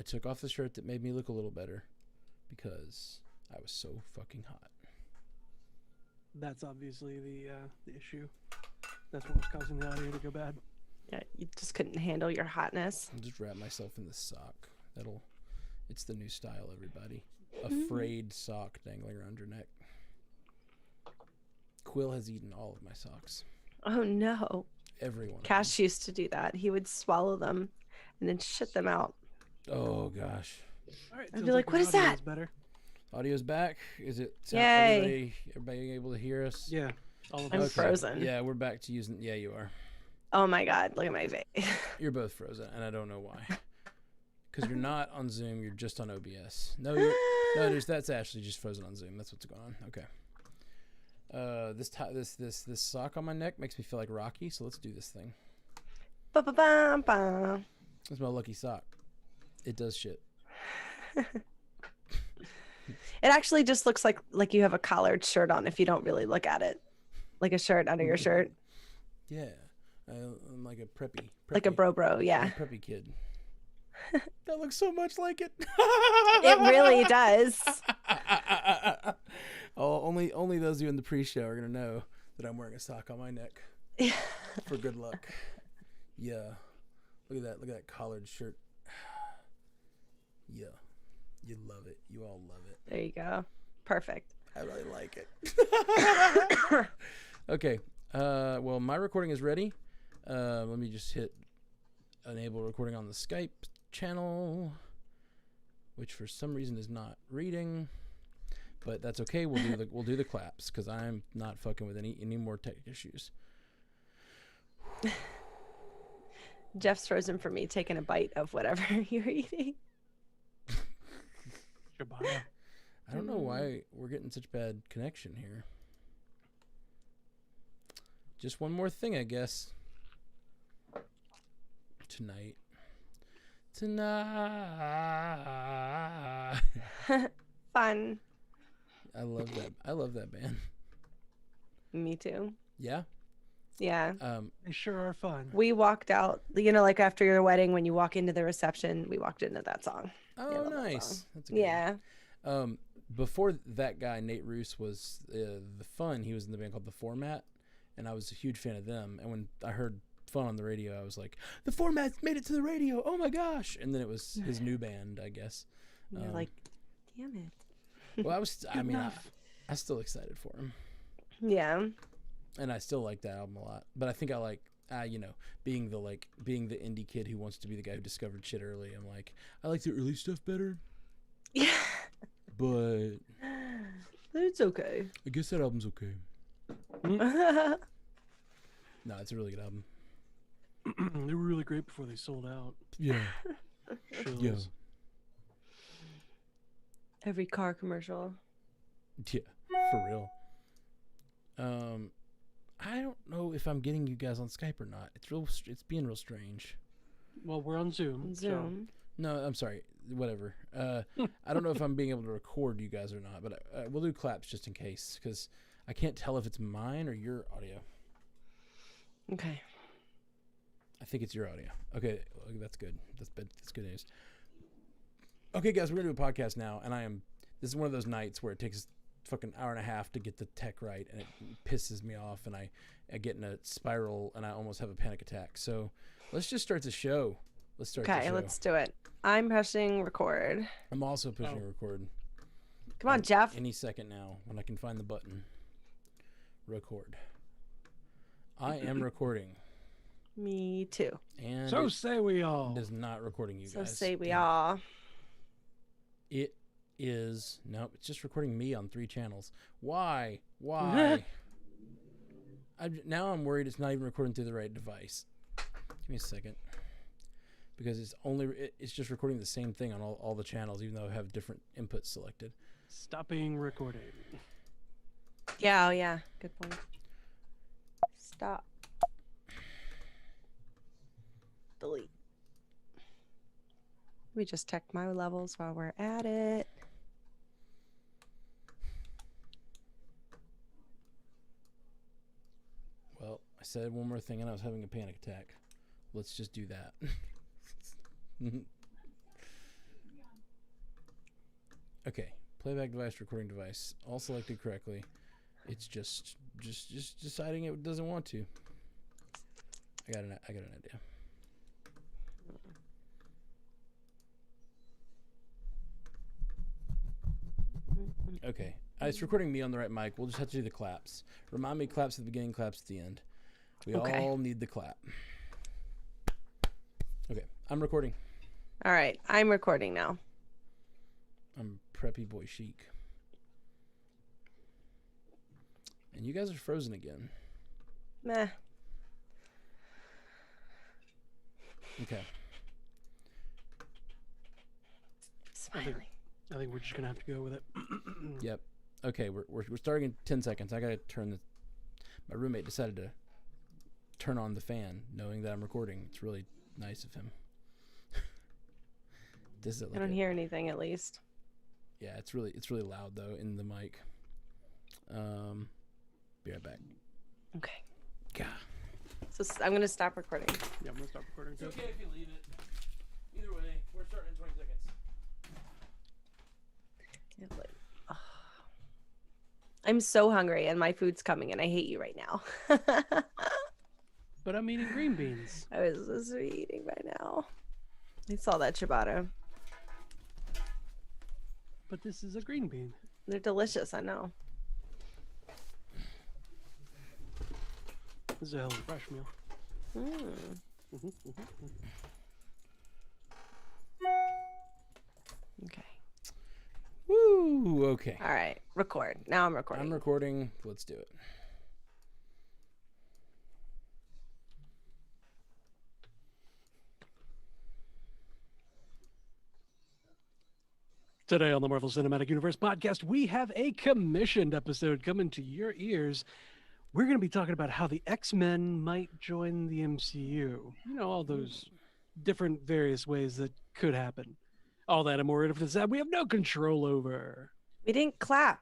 I took off the shirt that made me look a little better because I was so fucking hot. That's obviously the issue. That's what was causing the audio to go bad. Yeah, you just couldn't handle your hotness. I'll just wrap myself in this sock. It's the new style, everybody. A frayed sock dangling around your neck. Quill has eaten all of my socks. Oh no. Everyone. Cash used to do that. He would swallow them and then shit them out. Oh gosh. All right, I'd sounds be like, our "What is audio that?" Better. Audio's back. Is it? Yay. Everybody able to hear us? Yeah. All of I'm us. frozen. Yeah, we're back to using. Yeah, you are. Oh my god, look at my face. You're both frozen, and I don't know why. Because you're not on Zoom. You're just on OBS. No, that's actually just frozen on Zoom. That's what's going on. Okay. This sock on my neck makes me feel like Rocky. So let's do this thing. Ba-ba-ba-ba. It's my lucky sock. It does shit. It actually just looks like you have a collared shirt on if you don't really look at it. Like a shirt under your shirt. Yeah. I'm like a preppy. Like a bro, yeah. I'm a preppy kid. That looks so much like it. It really does. Oh, only those of you in the pre-show are gonna know that I'm wearing a sock on my neck for good luck. Yeah, look at that collared shirt. Yeah, you love it. You all love it. There you go. Perfect. I really like it. Okay. Well, my recording is ready. Let me just hit enable recording on the Skype channel, which for some reason is not reading, but that's okay. We'll do the claps because I'm not fucking with any more tech issues. Jeff's frozen for me taking a bite of whatever you're eating. I don't know why we're getting such bad connection here. Just one more thing, I guess. Tonight. Fun. I love that band. Me too. Yeah. Yeah. They sure are fun. We walked out, like after your wedding, when you walk into the reception, we walked into that song. Oh, nice. That's a good yeah. one. Before that guy, Nate Roos, was the Fun, he was in the band called The Format, and I was a huge fan of them. And when I heard Fun on the radio, I was like, The Format made it to the radio. Oh my gosh. And then it was his new band, I guess. You're like, damn it. Well, I was still excited for him. Yeah. And I still like that album a lot. But I think I like, being the indie kid who wants to be the guy who discovered shit early. I'm like, I like the early stuff better. Yeah. But it's okay. I guess that album's okay. Yeah. No, it's a really good album. They were really great before they sold out. Yeah. Yeah. Every car commercial. Yeah, for real. I don't know if I'm getting you guys on Skype or not. It's being real strange. Well, we're on Zoom. Zoom. No, I'm sorry. Whatever. I don't know if I'm being able to record you guys or not, but we'll do claps just in case, because I can't tell if it's mine or your audio. Okay. I think it's your audio. Okay, that's good. That's good news. Okay, guys, we're gonna do a podcast now, and this is one of those nights where it takes fucking hour and a half to get the tech right, and it pisses me off, and I get in a spiral, and I almost have a panic attack. So let's just start the show. Okay, let's do it. I'm pressing record. I'm also pushing record. Come on, Jeff. Any second now, when I can find the button. Record. I am recording. Me too. And so say we all. It is not recording you so guys. say we all. It is. Nope, it's just recording me on 3 channels. Why? Now I'm worried it's not even recording through the right device. Give me a second. Because it's just recording the same thing on all the channels, even though I have different inputs selected. Stopping recording. Yeah, oh yeah. Good point. Stop. Delete. We just check my levels while we're at it. Well, I said one more thing and I was having a panic attack. Let's just do that. Okay. Playback device, recording device, all selected correctly. It's just deciding it doesn't want to. I got an idea. Okay. It's recording me on the right mic. We'll just have to do the claps. Remind me, claps at the beginning, claps at the end. We all need the clap. Okay. I'm recording. All right. I'm recording now. I'm preppy boy chic. And you guys are frozen again. Meh. Okay. Smiling. I think we're just gonna have to go with it. Yep. Okay, we're starting in 10 seconds. I gotta turn the. My roommate decided to turn on the fan, knowing that I'm recording. It's really nice of him. This is like I don't hear anything, at least. Yeah, it's really loud though in the mic. Be right back. Okay. God. So I'm gonna stop recording. Yeah, I'm gonna stop recording too. It's okay if you leave it. Either way, we're starting in 20 seconds. Yeah, like, ugh. I'm so hungry, and my food's coming, and I hate you right now. But I'm eating green beans. I was supposed to be eating by now. I saw that ciabatta. But this is a green bean. They're delicious, I know. This is a hell of a fresh meal. Okay. Woo! Okay. All right. Record. Now I'm recording. I'm recording. Let's do it. Today on the Marvel Cinematic Universe podcast, we have a commissioned episode coming to your ears. We're going to be talking about how the X-Men might join the MCU. You know, all those different various ways that could happen. All that and more info that we have no control over. We didn't clap.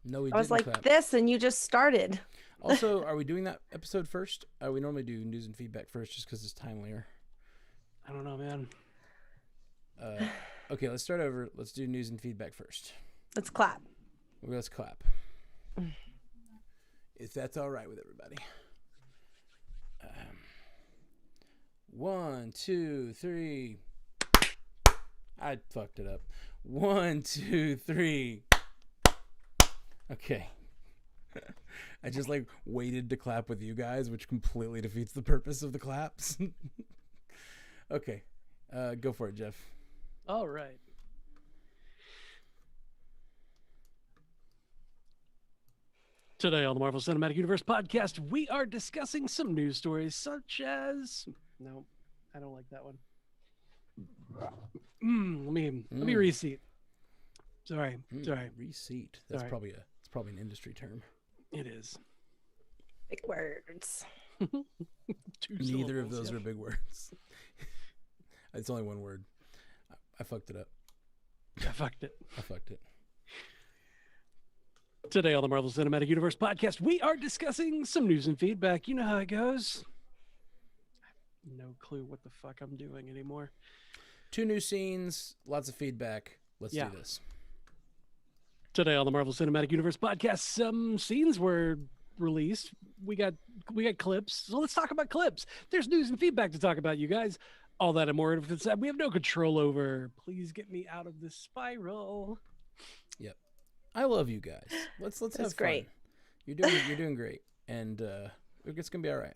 No, we I was didn't like clap. this, and you just started. Also, are we doing that episode first? We normally do news and feedback first just because it's timelier. I don't know, man. Okay, let's start over. Let's do news and feedback first. Let's clap. Let's clap. If that's all right with everybody. 1, 2, 3. I fucked it up. 1, 2, 3. Okay. I just waited to clap with you guys, which completely defeats the purpose of the claps. Okay. Go for it, Jeff. All right. Today on the Marvel Cinematic Universe podcast, we are discussing some news stories such as... No, I don't like that one. Let me reseat. Sorry. Reseat. That's Sorry. probably it's probably an industry term. It is. Big words. Neither of those are big words. It's only one word. I fucked it up. I fucked it. Today on the Marvel Cinematic Universe podcast, we are discussing some news and feedback. You know how it goes. I have no clue what the fuck I'm doing anymore. 2 new scenes, lots of feedback. Let's do this. Today on the Marvel Cinematic Universe podcast, some scenes were released. We got clips. So let's talk about clips. There's news and feedback to talk about, you guys. All that and more that we have no control over. Please get me out of this spiral. Yep. I love you guys. Let's have fun. Great. You're doing great. And it's gonna be all right.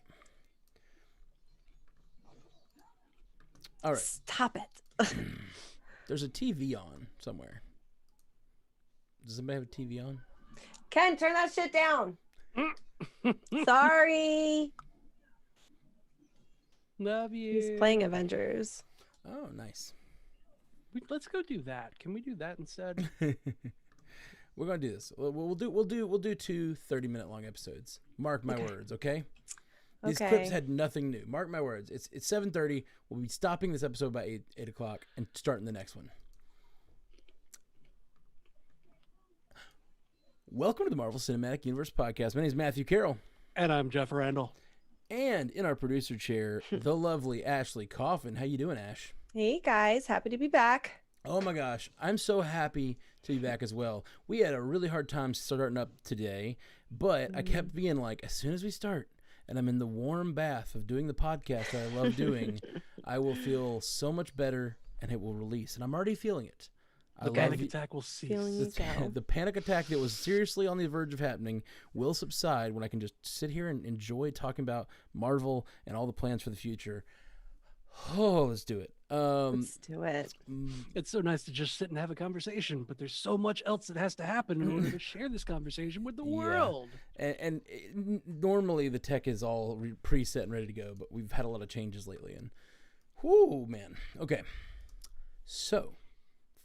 All right. Stop it. There's a TV on somewhere. Does somebody have a TV on? Ken, turn that shit down. Sorry. Love you. He's playing Avengers. Oh, nice. Let's go do that. Can we do that instead? We're gonna do this. We'll do 2 30-minute long episodes. Mark my words, okay? These clips had nothing new. Mark my words. It's 7:30. We'll be stopping this episode by 8 o'clock and starting the next one. Welcome to the Marvel Cinematic Universe podcast. My name is Matthew Carroll. And I'm Jeff Randall. And in our producer chair, the lovely Ashley Coffin. How you doing, Ash? Hey guys, happy to be back. Oh my gosh, I'm so happy to be back as well. We had a really hard time starting up today, but I kept being like, as soon as we start and I'm in the warm bath of doing the podcast that I love doing, I will feel so much better and it will release. And I'm already feeling it. The panic attack will cease. The panic attack that was seriously on the verge of happening will subside when I can just sit here and enjoy talking about Marvel and all the plans for the future. Oh, let's do it. Let's do it. It's so nice to just sit and have a conversation, but there's so much else that has to happen in order to share this conversation with the world. And normally the tech is all preset and ready to go, but we've had a lot of changes lately. And whoo, man. Okay. So,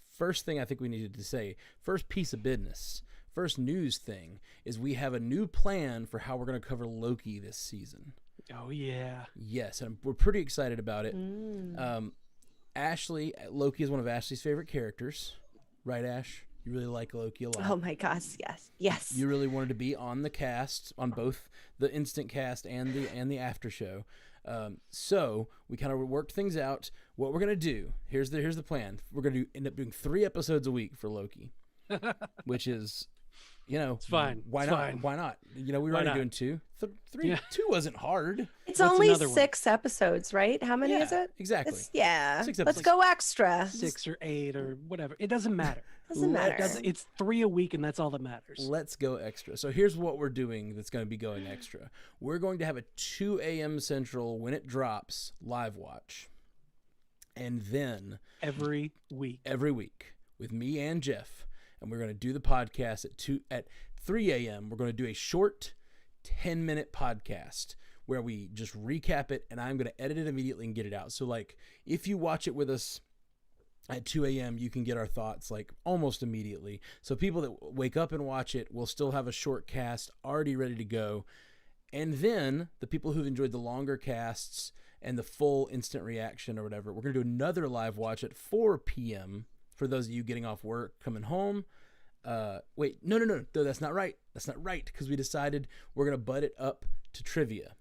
first thing I think we needed to say, first piece of business, first news thing, is we have a new plan for how we're going to cover Loki this season. Oh, yeah. Yes, and we're pretty excited about it. Loki is one of Ashley's favorite characters. Right, Ash? You really like Loki a lot. Oh my gosh, yes. Yes. You really wanted to be on the cast, on both the instant cast and the after show. So we kind of worked things out. What we're gonna do, here's the plan. We're gonna end up doing 3 episodes a week for Loki, which is, it's fine. Why it's not? Fine. Why not? We're already doing 2, 3. Yeah. 2 wasn't hard. It's What's only another one? 6 episodes, right? How many is it? Exactly. It's, 6 Let's episodes. go extra. 6 or 8 or whatever. It doesn't matter. Doesn't matter. It's 3 a week, and that's all that matters. Let's go extra. So here's what we're doing that's going to be going extra. We're going to have a 2 a.m. Central, when it drops, live watch. And then Every week with me and Jeff. And we're going to do the podcast at 3 a.m. We're going to do a short 10-minute podcast where we just recap it, and I'm going to edit it immediately and get it out. So, like, if you watch it with us at 2 a.m., you can get our thoughts, like, almost immediately. So people that wake up and watch it will still have a short cast already ready to go. And then the people who've enjoyed the longer casts and the full instant reaction or whatever, we're going to do another live watch at 4 p.m. for those of you getting off work, coming home. Wait, no, that's not right. That's not right, because we decided we're going to butt it up to trivia.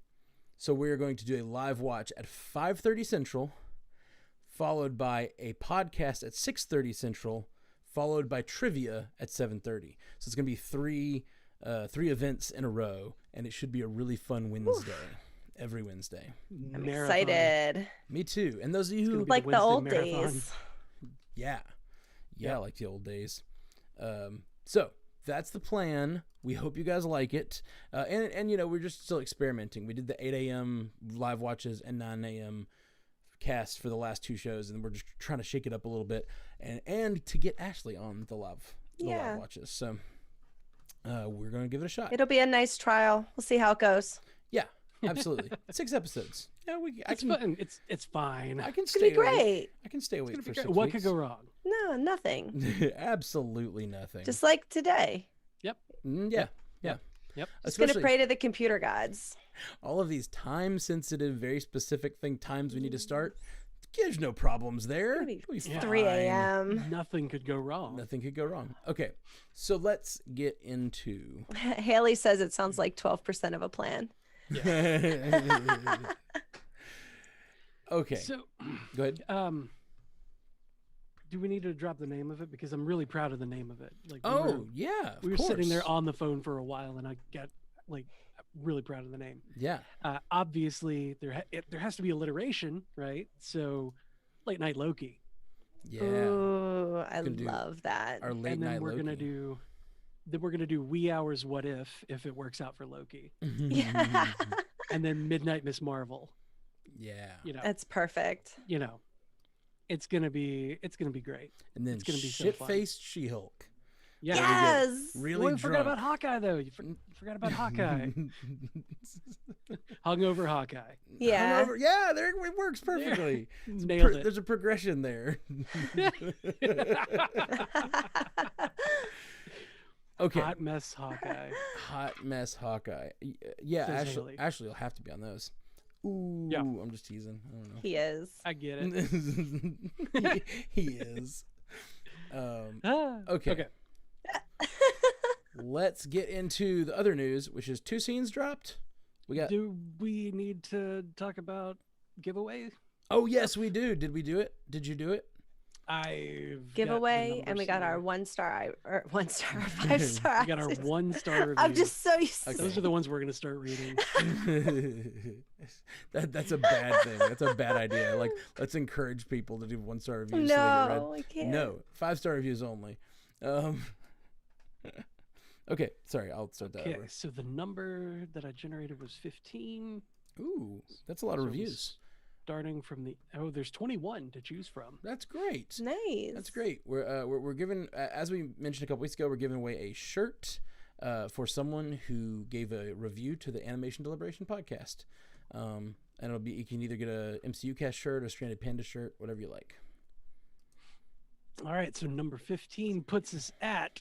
So we're going to do a live watch at 5:30 Central, followed by a podcast at 6:30 Central, followed by trivia at 7:30. So it's going to be three events in a row, and it should be a really fun Wednesday. Every Wednesday. I'm Marathon. excited. Me too. And those of you who Like the old marathon. days. Yeah, like the old days. So that's the plan. We hope you guys like it. And we're just still experimenting. We did the 8 a.m. live watches and 9 a.m. cast for the last 2 shows, and we're just trying to shake it up a little bit and to get Ashley on the live watches. So we're going to give it a shot. It'll be a nice trial. We'll see how it goes. Yeah, absolutely. 6 episodes. Yeah, It's fun. It's fine. I can It's gonna stay be great. I can stay awake for 6 What weeks. could go wrong? No, nothing. Absolutely nothing. Just like today. Yep. Yeah. Yep. Just gonna Especially pray to the computer gods. all of these time-sensitive, very specific times we need to start. There's no problems there. It'll be It'll be 3 fine. a.m. Nothing could go wrong. Nothing could go wrong. Okay, so let's get into. Haley says it sounds like 12% of a plan. Okay, So, go ahead. do we need to drop the name of it? Because I'm really proud of the name of it. Like, Yeah, of we were course. sitting there on the phone for a while, and I got really proud of the name. Yeah, Obviously, there has to be alliteration, right? So, Late Night Loki, yeah. Ooh, I Gonna do love that. Our late and then night we're gonna Loki. do Wee Hours What If it works out for Loki, Yeah, and then Midnight Miss Marvel. Yeah, that's perfect. It's gonna be great. and then it's gonna be so fun. shit-faced She-Hulk. Yeah. Yes. Really Well, you drunk. forgot about Hawkeye though. You forgot about Hawkeye. Hungover Hawkeye. Yeah. Hungover- yeah, there it works perfectly. Nailed it. There's a progression there. Okay. Hot mess Hawkeye. Hot mess Hawkeye. Yeah, Says Ashley, Haley. Ashley will have to be on those. Ooh, Yeah. I'm just teasing. I don't know. He is. I get it. he is. Ah, Okay. Let's get into the other news, which is 2 scenes dropped. We got. Do we need to talk about giveaway? Oh yes, we do. Did we do it? Did you do it? I've giveaway, and we got our 1-star or 1-star, 5-star. We got our 1-star review. I'm just so used to Those are the ones we're going to start reading. That's a bad thing. That's a bad idea. Like, let's encourage people to do 1-star reviews so they get read. No, I can't. No, 5-star reviews only. Okay, sorry, I'll start that Okay, over. so the number that I generated was 15. Ooh, that's a lot of So it was reviews. Starting from there's 21 to choose from. That's great. Nice. That's great. We're giving, as we mentioned a couple weeks ago, we're giving away a shirt for someone who gave a review to the Animation Deliberation podcast. And it'll be, you can either get a MCU Cast shirt, a Stranded Panda shirt, whatever you like. All right, so number 15 puts us at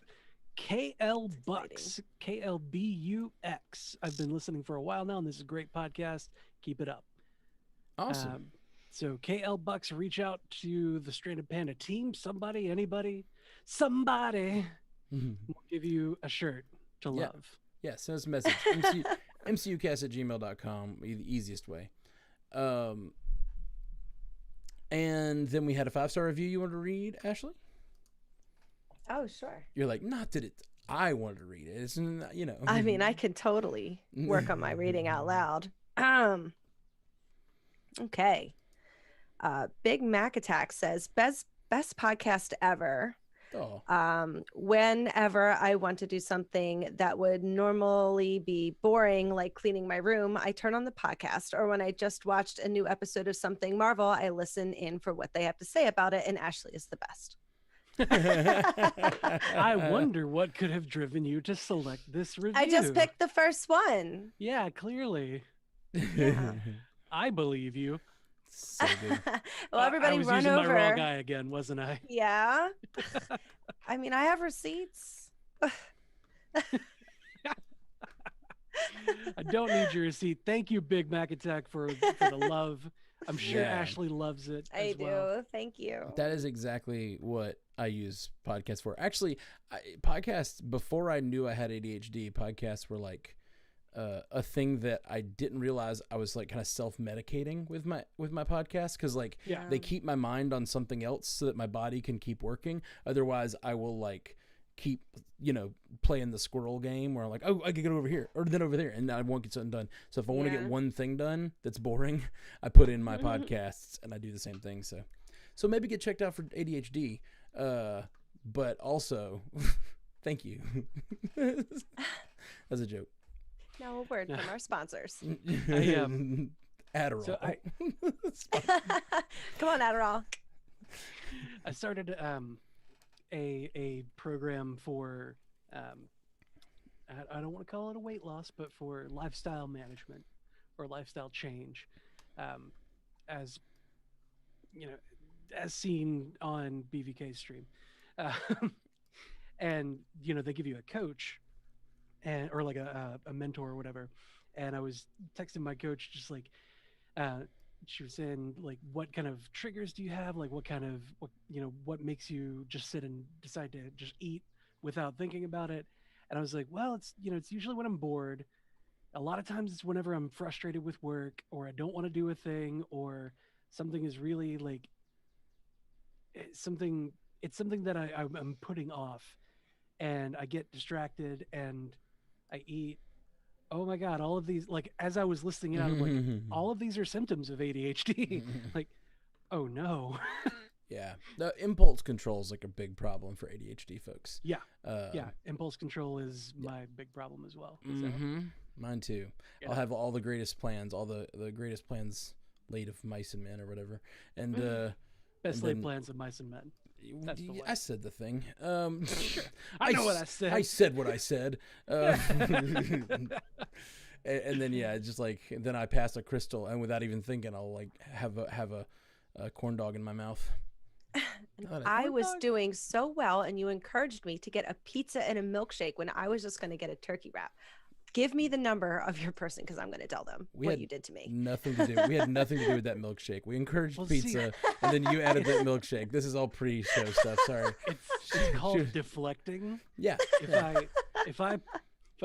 KL Bucks, KLBUX. I've been listening for a while now, and this is a great podcast. Keep it up. Awesome. So KL Bucks, reach out to the Stranded Panda team. Somebody, anybody, somebody will give you a shirt to Yeah. love. Yeah, send us a message. mcucast@gmail.com, the easiest way. And then we had a 5-star review you wanted to read, Ashley? Oh, sure. You're like, not that I wanted to read it. It's, you know. I mean, I could totally work on my reading out loud. Okay. Big Mac Attack says best podcast ever. Oh. Whenever I want to do something that would normally be boring, like cleaning my room, I turn on the podcast. Or when I just watched a new episode of something Marvel, I listen in for what they have to say about it. And Ashley is the best. I wonder what could have driven you to select this review. I just picked the first one. Yeah, clearly. Yeah. I believe you. So good. Well, everybody I was run using over. my raw guy again, wasn't I? Yeah. I mean, I have receipts. I don't need your receipt. Thank you, Big Mac Attack, for the love. I'm sure Yeah. Ashley loves it. I as do. well. Thank you. That is exactly what I use podcasts for. Actually, podcasts, before I knew I had ADHD, podcasts were like a thing that I didn't realize I was like kind of self-medicating with my podcast, because like Yeah. they keep my mind on something else so that my body can keep working. Otherwise, I will like keep, playing the squirrel game where I'm like, oh, I can get over here or then over there, and I won't get something done. So if I want to Yeah. get one thing done that's boring, I put in my podcasts and I do the same thing. So maybe get checked out for ADHD, but also thank you. That's a joke. Now a word from our sponsors. Adderall. So Come on, Adderall. I started a program for I don't want to call it a weight loss, but for lifestyle management or lifestyle change, as as seen on BVK's stream, and they give you a coach or like a mentor or whatever. And I was texting my coach just like she was saying, like, what kind of triggers do you have? Like, what makes you just sit and decide to just eat without thinking about it? And I was like, well, it's usually when I'm bored. A lot of times it's whenever I'm frustrated with work, or I don't want to do a thing, or something is really like it's something that I'm putting off, and I get distracted and I eat. Oh my God, all of these, like, as I was listing it out, I'm like, all of these are symptoms of ADHD. Like, oh no. Yeah. The impulse control is like a big problem for ADHD folks. Yeah. Yeah. Impulse control is my big problem as well. So, Mine too. Yeah. I'll have all the greatest plans, all the greatest plans laid of mice and men or whatever. And best and laid then- plans of mice and men. That's the way. I said the thing. I know what I said. I said what I said. And then just like then I pass a crystal, and without even thinking, I'll like have a corn dog in my mouth. I was doing so well, and you encouraged me to get a pizza and a milkshake when I was just going to get a turkey wrap. Give me the number of your person, because I'm going to tell them what you did to me. Nothing to do. We had nothing to do with that milkshake. We encouraged Well, see- pizza, and then you added that milkshake. This is all pre-show stuff. Sorry. It's called deflecting. Yeah. If I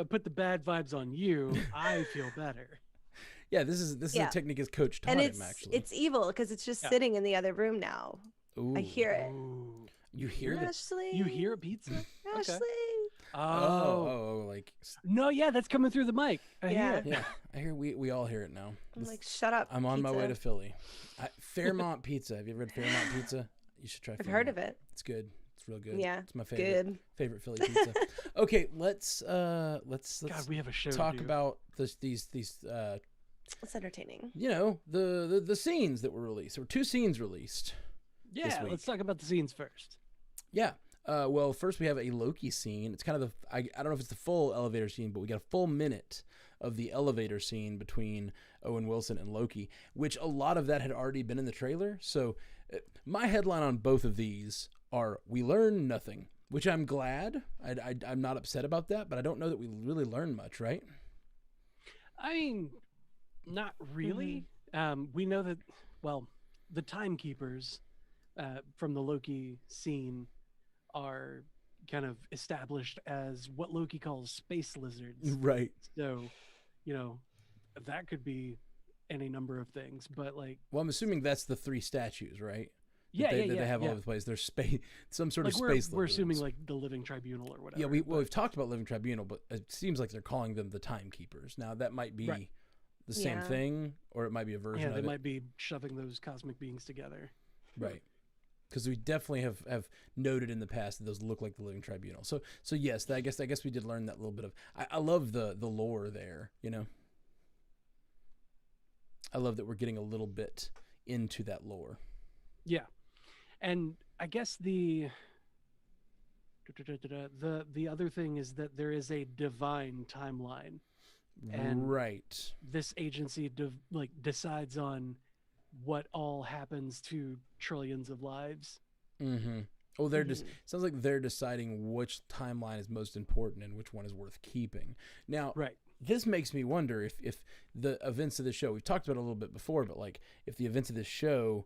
put the bad vibes on you, I feel better. Yeah. This is a technique as Coach taught And him, actually. it's evil because it's just Yeah. sitting in the other room now. Ooh. I hear it. Ooh. You hear the Ashley. You hear a pizza? Ashley. Oh. like No, yeah, that's coming through the mic. I hear Yeah. it. yeah. I hear we all hear it now. I'm like, shut up. I'm on my way to pizza. Philly. Fairmont Pizza. Have you ever had Fairmont Pizza? You should try. I've heard of it. It's good. It's real good. Yeah, It's my Good. favorite Philly pizza. Okay, let's God, we have a show talk to do. about these It's entertaining. the scenes that were released. There were 2 scenes released. Yeah, week. let's talk about the scenes first. Yeah. Well, first we have a Loki scene. It's kind of I don't know if it's the full elevator scene, but we got a full minute of the elevator scene between Owen Wilson and Loki, which a lot of that had already been in the trailer. So my headline on both of these are we learn nothing, which I'm glad. I'm not upset about that, but I don't know that we really learn much, right? I mean, not really. We know that, well, the timekeepers from the Loki scene are kind of established as what Loki calls space lizards. Right. So, that could be any number of things, but like, Well, I'm assuming that's the 3 statues, right? yeah, That they have all over the place. There's some sort like of we're space. we're assuming lizards. like the Living Tribunal or whatever. Yeah, but- we've talked about Living Tribunal, but it seems like they're calling them the Timekeepers. Now that might be Right. the same Yeah. thing, or it might be a version yeah, of they it. might be shoving those cosmic beings together. Right. Because we definitely have noted in the past that those look like the Living Tribunal. So yes, I guess we did learn that little bit of. I love the lore there. I love that we're getting a little bit into that lore. Yeah, and I guess the other thing is that there is a divine timeline. And right. This agency decides on what all happens to trillions of lives. Mm-hmm. Oh, they're just Mhm. sounds like they're deciding which timeline is most important and which one is worth keeping. Now, Right. this makes me wonder if the events of the show, we've talked about it a little bit before, but like if the events of this show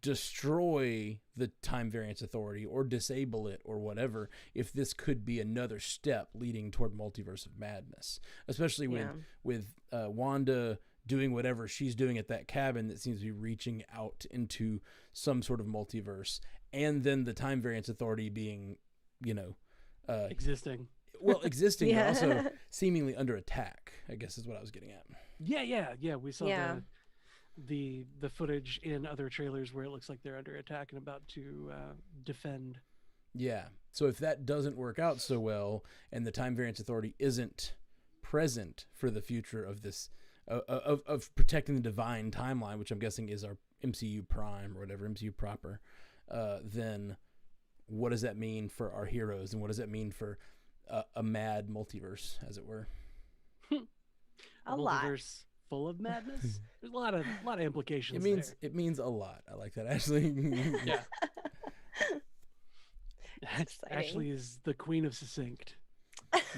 destroy the time variance authority or disable it or whatever, if this could be another step leading toward multiverse of madness, especially Yeah. with Wanda doing whatever she's doing at that cabin that seems to be reaching out into some sort of multiverse, and then the time variance authority being, Existing. existing, Yeah. but also seemingly under attack, I guess is what I was getting at. Yeah. We saw Yeah. the footage in other trailers where it looks like they're under attack and about to defend. Yeah. So if that doesn't work out so well, and the time variance authority isn't present for the future of this, of protecting the divine timeline, which I'm guessing is our MCU Prime or whatever, MCU proper, then what does that mean for our heroes, and what does that mean for a mad multiverse, as it were? A lot. Multiverse full of madness. There's a lot of implications. It means a lot. I like that, Ashley. there. Yeah. Exciting. Ashley is the queen of succinct.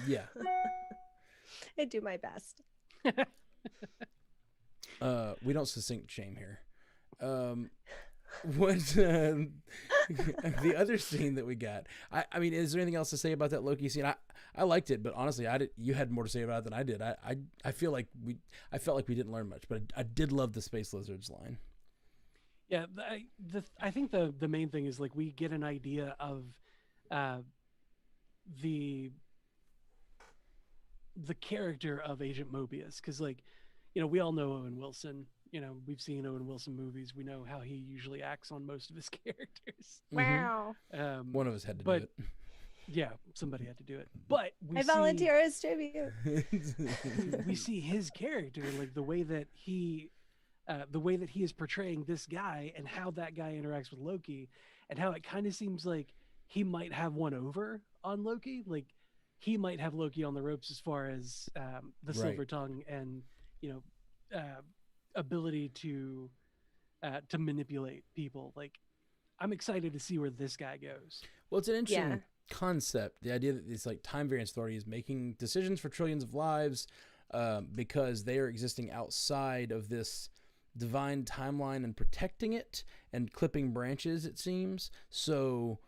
Yeah. I do my best. We don't succinct shame here. What the other scene that we got? I mean, is there anything else to say about that Loki scene? I liked it, but honestly, you had more to say about it than I did. I felt like we didn't learn much, but I did love the space lizards line. Yeah, I think the main thing is like we get an idea of the character of Agent Mobius, because we all know Owen Wilson. We've seen Owen Wilson movies. We know how he usually acts on most of his characters. Wow. One of us had to but- do it. Yeah, somebody had to do it. But I volunteer as tribute. We see his character, like the way that he is portraying this guy and how that guy interacts with Loki, and how it kind of seems like he might have one over on Loki. Like he might have Loki on the ropes as far as the silver tongue and ability to manipulate people. Like I'm excited to see where this guy goes. Well, it's an interesting Yeah. concept. The idea that this time variance authority is making decisions for trillions of lives because they are existing outside of this divine timeline and protecting it and clipping branches, it seems. So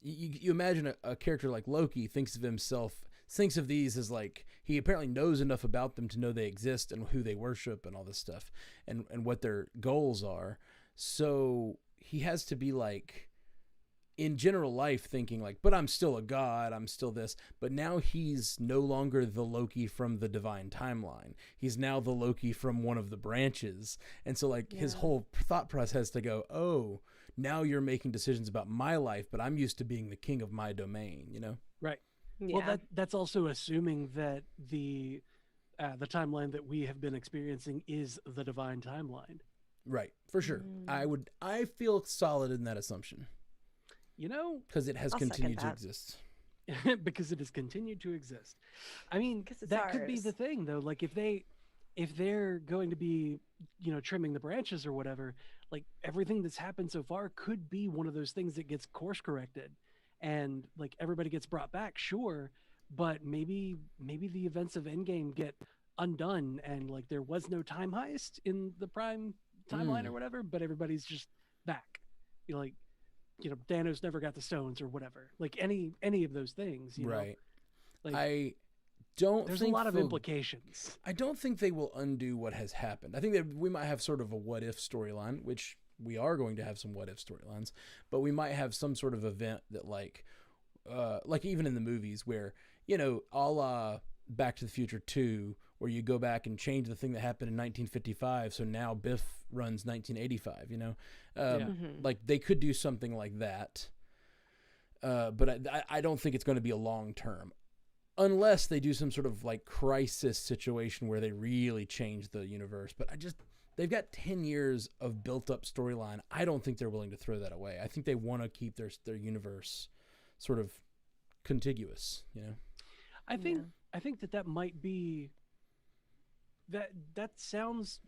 you imagine a character like Loki thinks of these as like, he apparently knows enough about them to know they exist and who they worship and all this stuff and what their goals are. So he has to be like in general life thinking like, but I'm still a god, I'm still this. But now he's no longer the Loki from the divine timeline. He's now the Loki from one of the branches. And so like his whole thought process has to go, oh, now you're making decisions about my life, but I'm used to being the king of my domain, you know? Right. Yeah. Well, that's also assuming that the timeline that we have been experiencing is the divine timeline. Right, for sure. I feel solid in that assumption. You know, because it has I'll continued to second exist. because it has continued to exist. I mean, 'Cause it's that could be ours. the thing though. Like if they're going to be, trimming the branches or whatever, like everything that's happened so far could be one of those things that gets course corrected and like everybody gets brought back, sure, but maybe the events of Endgame get undone and like there was no time heist in the prime timeline or whatever, but everybody's just back. Like Thanos never got the stones or whatever. Like any of those things, Right. Like I don't there's think a lot of they'll- implications. I don't think they will undo what has happened. I think that we might have sort of a what if storyline, which we are going to have some what if storylines, but we might have some sort of event that like even in the movies where, a la Back to the Future 2, where you go back and change the thing that happened in 1955. So now Biff runs 1985, like they could do something like that. But I don't think it's going to be a long term. Unless they do some sort of like crisis situation where they really change the universe. But they've got 10 years of built up storyline. I don't think they're willing to throw that away. I think they want to keep their universe sort of contiguous, I think that might be that sounds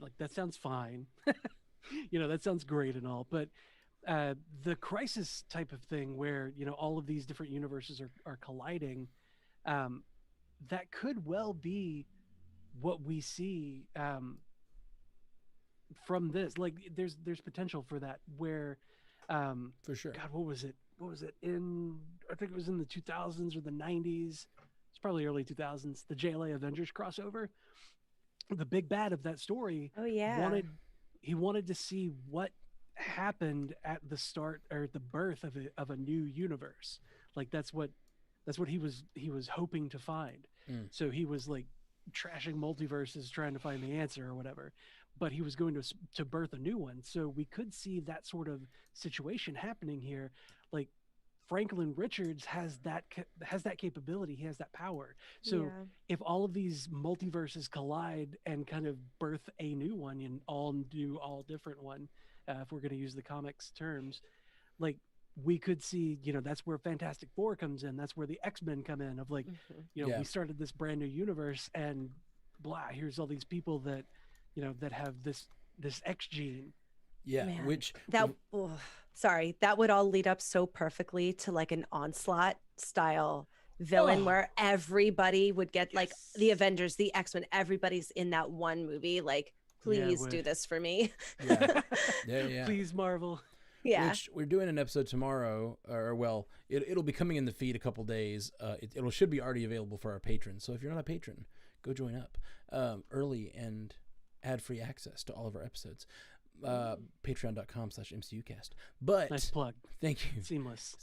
fine. That sounds great and all, but the crisis type of thing where, all of these different universes are colliding, that could well be what we see from this. Like there's potential for that where for sure. God, what was it in, I think it was in the 2000s or the 90s, it's probably early 2000s, the JLA Avengers crossover. The big bad of that story Oh yeah. wanted to see what happened at the start or at the birth of a new universe. Like that's what he was hoping to find. So he was like trashing multiverses trying to find the answer or whatever, but he was going to birth a new one. So we could see that sort of situation happening here. Like Franklin Richards has that capability. He has that power. So if all of these multiverses collide and kind of birth a new one, and all different one, if we're going to use the comics terms, like we could see, that's where Fantastic Four comes in. That's where the X-Men come in of like, we started this brand new universe and blah, here's all these people that, that have this X gene. Yeah. Man, Which that would all lead up so perfectly to like an Onslaught style villain where everybody would get like the Avengers, the X-Men, everybody's in that one movie. Like, please do this for me. Yeah. Please, Marvel. Yeah. Which we're doing an episode tomorrow, it'll be coming in the feed a couple days. It should be already available for our patrons. So if you're not a patron, go join up early and ad-free access to all of our episodes. Patreon.com/MCUcast. But nice plug. Thank you. Seamless.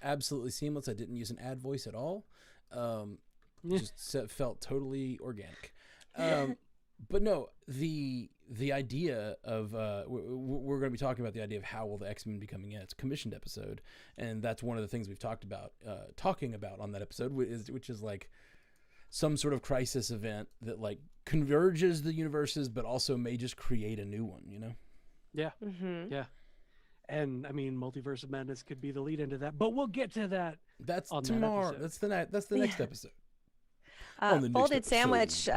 Absolutely seamless. I didn't use an ad voice at all. Just felt totally organic. But no, the idea of we're going to be talking about the idea of how will the X-Men be coming in. It's a commissioned episode, and that's one of the things we've talked about on that episode, which is like some sort of crisis event that like converges the universes, but also may just create a new one. Yeah. Yeah. And I mean, Multiverse of Madness could be the lead into that, but we'll get to that. That's on tomorrow. That episode. That's the next episode. Folded Sandwich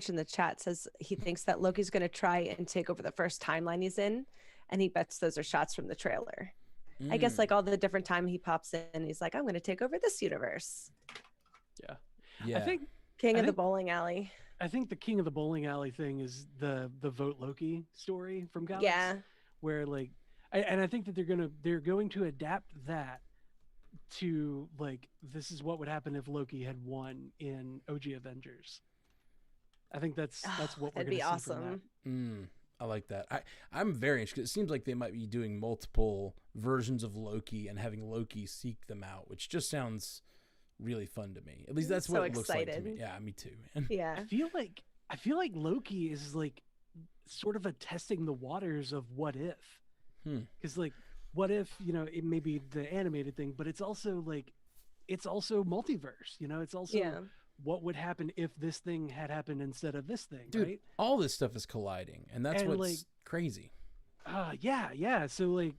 in the chat says he thinks that Loki's going to try and take over the first timeline he's in, and he bets those are shots from the trailer. I guess like all the different time he pops in, he's like, I'm going to take over this universe. I think King of the Bowling Alley. I think the King of the Bowling Alley thing is the Vote Loki story from comics. Yeah. Where like, I think that they're going to adapt that to like, this is what would happen if Loki had won in OG Avengers. I think that's what we're going to see awesome. from I like that. I'm very interested. It seems like they might be doing multiple versions of Loki and having Loki seek them out, which just sounds really fun to me. At least that's what it looks like to me. Yeah, me too, man. Yeah. I feel like Loki is like sort of a testing the waters of what if. Because like what if, it may be the animated thing, but it's also multiverse, it's also what would happen if this thing had happened instead of this thing. Dude, right? All this stuff is colliding, and that's what's crazy. Yeah. So like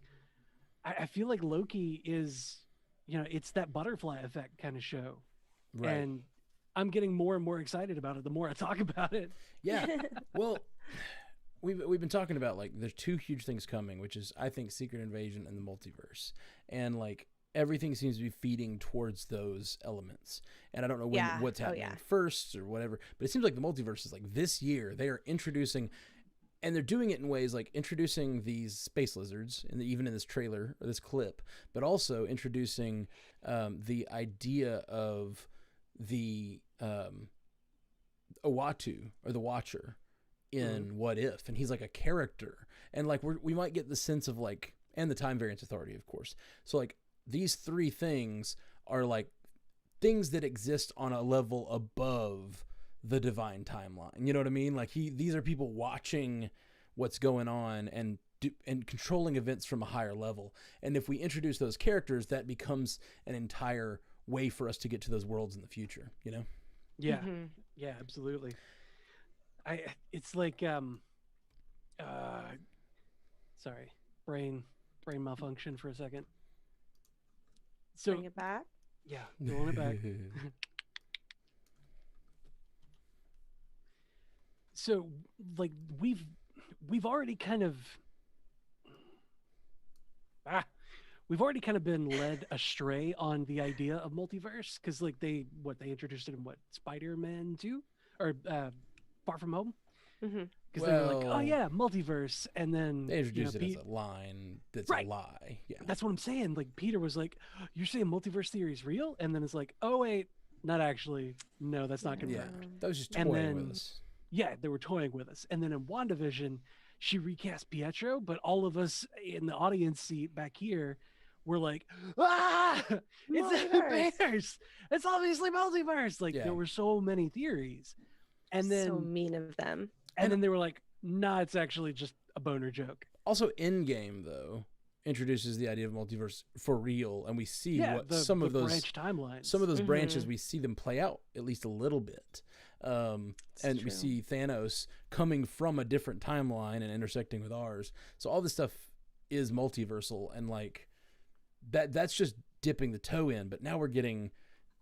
I feel like Loki is, it's that butterfly effect kind of show. Right. And I'm getting more and more excited about it the more I talk about it. Yeah. Well, we've been talking about like there's two huge things coming, which is I think Secret Invasion and the multiverse. And like everything seems to be feeding towards those elements. And I don't know what's happening first or whatever, but it seems like the multiverse is like this year they are introducing, and they're doing it in ways like introducing these space lizards, even in this trailer or this clip, but also introducing the idea of the Uatu or the Watcher in What If, and he's like a character, and like we might get the sense of like, and the Time Variance Authority, of course. So like these three things are like things that exist on a level above the divine timeline. You know what I mean? Like these are people watching what's going on and controlling events from a higher level. And if we introduce those characters, that becomes an entire way for us to get to those worlds in the future, Yeah. Yeah, absolutely. It's like sorry, brain malfunction for a second. So bring it back. Yeah, rolling it back. So like we've already kind of been led astray on the idea of multiverse, because like they introduced it in Spider-Man 2 or Far From Home, because they were like, oh yeah, multiverse, and then they introduced it as a line that's a lie. Yeah, that's what I'm saying. Like Peter was like, you're saying multiverse theory is real, and then it's like, oh wait, not actually. No, that's not confirmed. Yeah, that was just toying with us. Yeah, they were toying with us. And then in WandaVision, she recast Pietro, but all of us in the audience seat back here were like, it's multiverse. It's obviously multiverse. Like there were so many theories. And then so mean of them. And then they were like, nah, it's actually just a boner joke. Also, Endgame though introduces the idea of multiverse for real, and we see some of those branch timelines. Some of those branches, we see them play out at least a little bit. And we see Thanos coming from a different timeline and intersecting with ours. So all this stuff is multiversal, and like that's just dipping the toe in. But now we're getting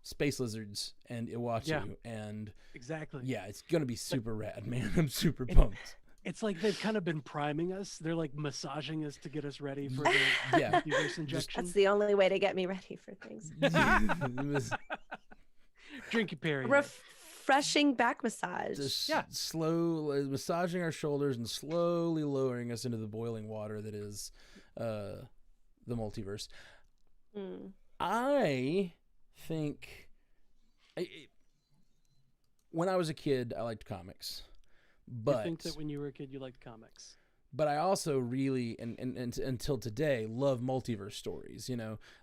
space lizards and Uatu, and exactly. Yeah, it's gonna be super rad, man. I'm super pumped. It's like they've kind of been priming us. They're like massaging us to get us ready for the multiverse injection. That's the only way to get me ready for things. Drinky Perry. Refreshing back massage. Slow massaging our shoulders and slowly lowering us into the boiling water that is the multiverse. I think when I was a kid, I liked comics. But I think that when you were a kid, you liked comics. But I also really, and until today, love multiverse stories.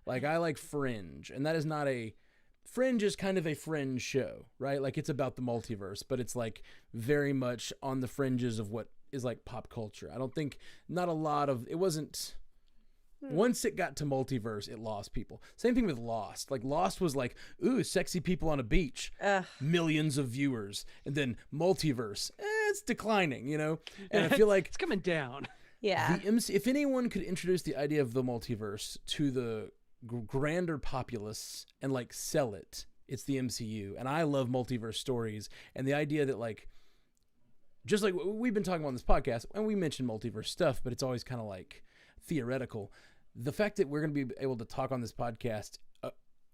Like I like Fringe, and that is not a. Fringe is kind of a fringe show, right? Like it's about the multiverse, but it's like very much on the fringes of what is like pop culture. I don't think not a lot of it wasn't. Once it got to multiverse, it lost people. Same thing with Lost. Like Lost was like, ooh, sexy people on a beach, millions of viewers, and then multiverse, it's declining, And I feel like it's coming down. Yeah. If anyone could introduce the idea of the multiverse to the grander populace and like sell it, it's the MCU. And I love multiverse stories, and the idea that like, just like we've been talking about on this podcast, and we mentioned multiverse stuff, but it's always kind of like theoretical. The fact that we're going to be able to talk on this podcast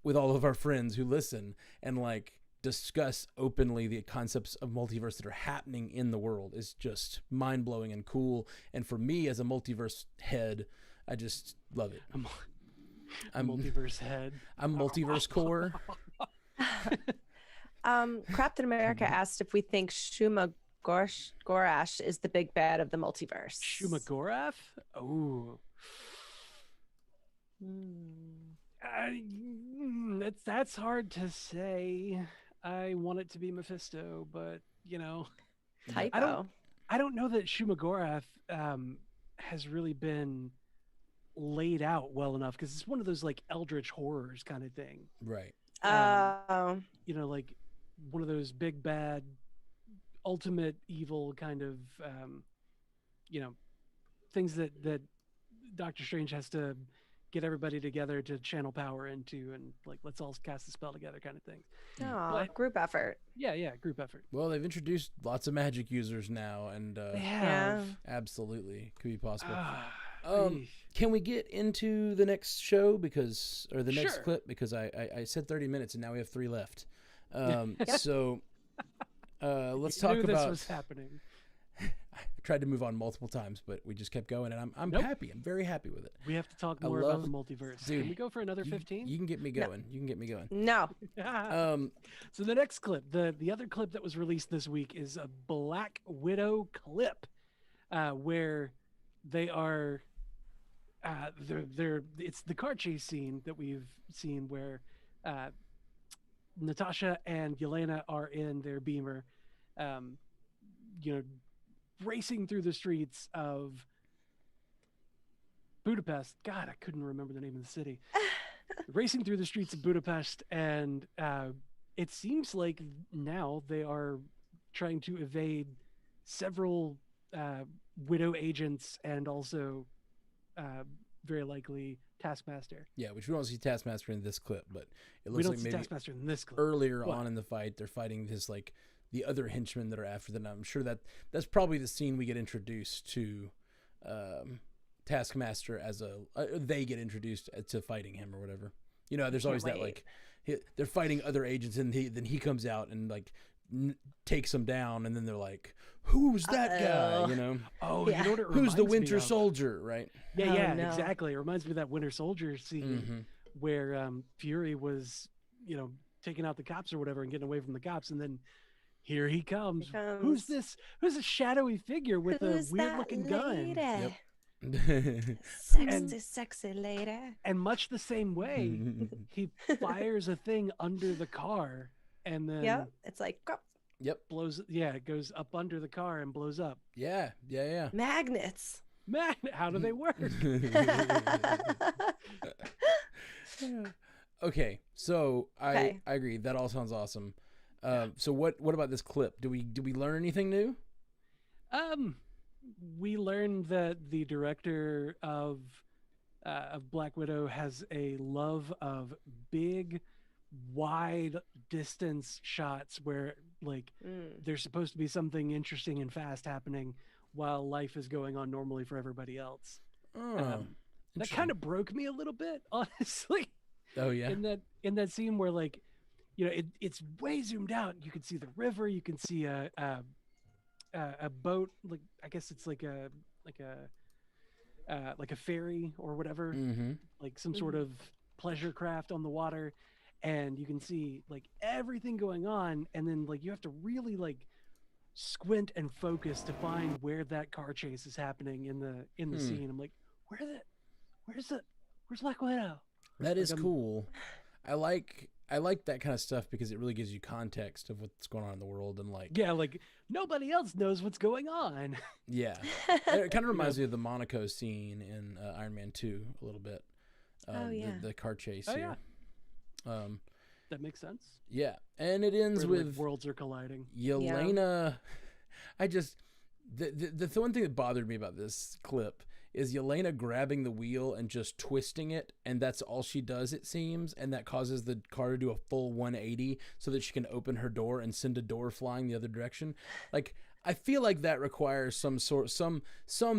with all of our friends who listen and like discuss openly the concepts of multiverse that are happening in the world is just mind-blowing and cool. And for me as a multiverse head, I just love it. I'm multiverse head. I'm multiverse core. Crafted America asked if we think Shuma Gorash is the big bad of the multiverse. Shumagorath? Oh. Hmm. That's hard to say. I want it to be Mephisto, but Typo. I don't know that Shumagorath has really been laid out well enough because it's one of those like eldritch horrors kind of thing. Right. Like one of those big bad, ultimate evil kind of, things that Doctor Strange has to get everybody together to channel power into, and like let's all cast the spell together kind of thing. Group effort. Yeah, group effort. Well, they've introduced lots of magic users now, and They have. absolutely could be possible. Ah, Can we get into the next show or the next Sure. clip? Because I said 30 minutes and now we have 3 left. So let's You talk knew about. this was happening. I tried to move on multiple times, but we just kept going, and I'm Nope. happy. I'm very happy with it. We have to talk I more about the love- multiverse. Dude, Can we go for another You- 15? You can get me going. You can get me going. No. So the next clip, the other clip that was released this week is a Black Widow clip, where they are, it's the car chase scene that we've seen where Natasha and Yelena are in their Beamer, racing through the streets of Budapest. God, I couldn't remember the name of the city. Racing through the streets of Budapest, and it seems like now they are trying to evade several Widow agents and also very likely Taskmaster. Yeah, which we don't see Taskmaster in this clip, but it We looks don't like see maybe Taskmaster in this clip. earlier What? on in the fight they're fighting this like the other henchmen that are after them. I'm sure that's probably the scene we get introduced to Taskmaster as they get introduced to fighting him or whatever. There's always that wait. like they're fighting other agents, and then he comes out and like takes them down, and then they're like, "Who's that Uh-oh. guy?" Oh, Yeah. you know what it Who's the reminds me Winter of? Soldier, right? Yeah, Oh, yeah, no. exactly. It reminds me of that Winter Soldier scene Mhm. where Fury was, taking out the cops or whatever and getting away from the cops, and then here he comes. Here Who's comes. this? Who's a shadowy figure with Who's a weird that looking gun? lady? Yep. Sexy, sexy lady. And much the same way, he fires a thing under the car and then Yep. It's like Yep. blows. Yeah, it goes up under the car and blows up. Yeah. magnets. Man, how do they work? Okay, so Okay. I agree. That all sounds awesome. So what about this clip? Do we learn anything new? We learned that the director of Black Widow has a love of big, wide distance shots where like Mm. there's supposed to be something interesting and fast happening while life is going on normally for everybody else. Oh, That kind of broke me a little bit, honestly. Oh yeah. In that scene where like, it's way zoomed out. You can see the river. You can see a boat. Like I guess it's like a ferry or whatever, Mm-hmm. like some sort of pleasure craft on the water, and you can see like everything going on, and then like you have to really like squint and focus to find where that car chase is happening in the scene. I'm like, where's Black Widow? That is I'm- cool. I like that kind of stuff because it really gives you context of what's going on in the world, and like Yeah, like nobody else knows what's going on. yeah. It kind of reminds me of the Monaco scene in Iron Man 2 a little bit. Oh, yeah. The car chase Oh, here. That makes sense. Yeah, and it ends Where, like, with worlds are colliding. Yelena. I just the one thing that bothered me about this clip is Yelena grabbing the wheel and just twisting it, and that's all she does, it seems, and that causes the car to do a full 180 so that she can open her door and send a door flying the other direction. Like, I feel like that requires some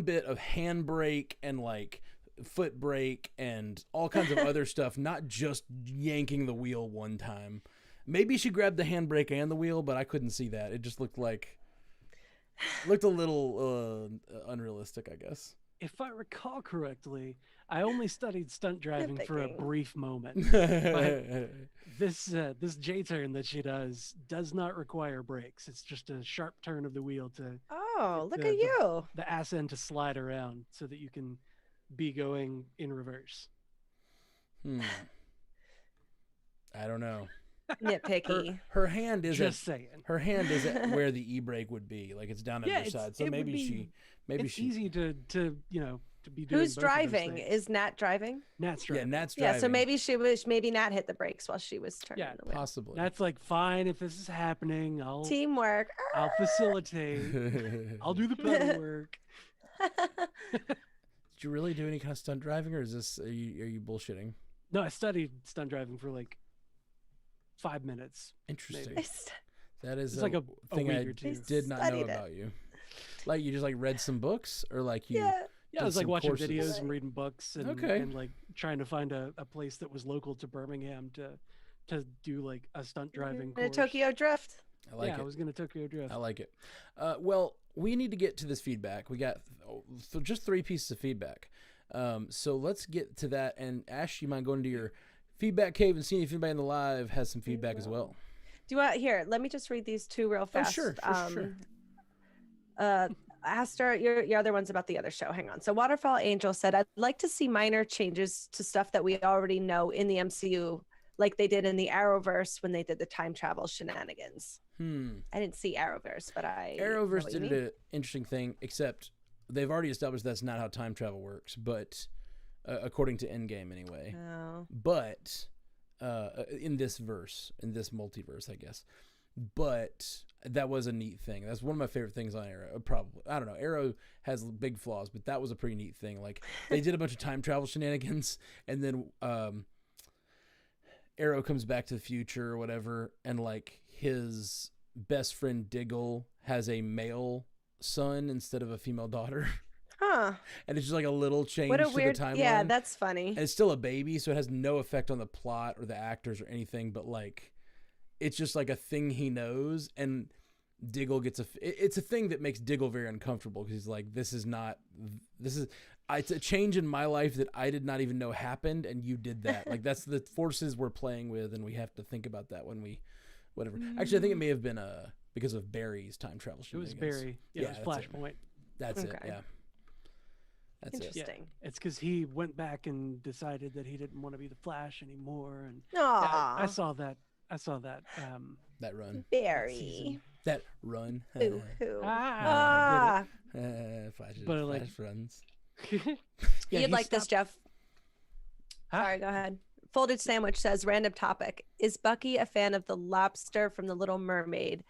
bit of handbrake and like foot brake and all kinds of other stuff, not just yanking the wheel one time. Maybe she grabbed the handbrake and the wheel, but I couldn't see that. It just looked a little unrealistic, I guess. if I recall correctly, I only studied stunt driving for a Nitpicking. brief moment. This J turn that she does not require brakes. It's just a sharp turn of the wheel to Oh, look the- at you. the ass end to slide around so that you can be going in reverse. I don't know. Nitpicky. Her hand is Just saying. her hand is at where the e-brake would be, like it's down on Yeah, her side. So it would maybe be- maybe It's she easy to to be doing Who's both of those driving? things. Is Nat driving? Nat's yeah, driving. Nat's Yeah, driving. so maybe Nat hit the brakes while she was turning Yeah, the wheel. possibly. That's like, fine, if this is happening, Teamwork. I'll facilitate. I'll do the pedal work. Did you really do any kind of stunt driving, or is this are you bullshitting? No, I studied stunt driving for like 5 minutes. Interesting. Maybe. That is It's like a thing week I or two. did not know Studied it. about you. Like you just like read some books, or like you. Yeah. Yeah, I did was like some watching courses. videos and reading books and, Okay. and like trying to find a place that was local to Birmingham to do like a stunt driving In a course. Tokyo Drift. I like I it. was gonna Tokyo Drift. I like it. Well, we need to get to this feedback. We got just 3 pieces of feedback. So let's get to that. And Ash, you mind going to your feedback cave and seeing if anybody in the live has some feedback as well? Do you want here? Let me just read these 2 real fast. sure. Aster, your other one's about the other show. Hang on. So Waterfall Angel said, I'd like to see minor changes to stuff that we already know in the MCU, like they did in the Arrowverse when they did the time travel shenanigans. I didn't see Arrowverse, but I know Arrowverse what you did mean. an interesting thing, except they've already established that's not how time travel works, but according to Endgame anyway. Oh. But in this multiverse, I guess. But that was a neat thing. That's one of my favorite things on Arrow. Probably, I don't know. Arrow has big flaws, but that was a pretty neat thing. Like they did a bunch of time travel shenanigans, and then Arrow comes back to the future or whatever, and like his best friend Diggle has a male son instead of a female daughter. Huh. And it's just like a little change What a to weird. the timeline. Yeah, that's funny. And it's still a baby, so it has no effect on the plot or the actors or anything, but like it's just like a thing he knows, and Diggle gets it's a thing that makes Diggle very uncomfortable because he's like, it's a change in my life that I did not even know happened, and you did that. Like that's the forces we're playing with, and we have to think about that when we whatever. Actually, I think it may have been because of Barry's time travel It was shenanigans. Barry. Yeah, Yeah, it that's was it. Flashpoint. That's it. Okay. Yeah. That's it. Interesting. It's because he went back and decided that he didn't want to be the Flash anymore, and Aw, I saw that. That run. Barry. season. That run. Boo hoo. Ah, Flashes. But, like- Flash runs. yeah, You'd he like this, stopped- Jeff. Huh? Sorry, go ahead. Folded Sandwich says, random topic. Is Bucky a fan of the lobster from The Little Mermaid?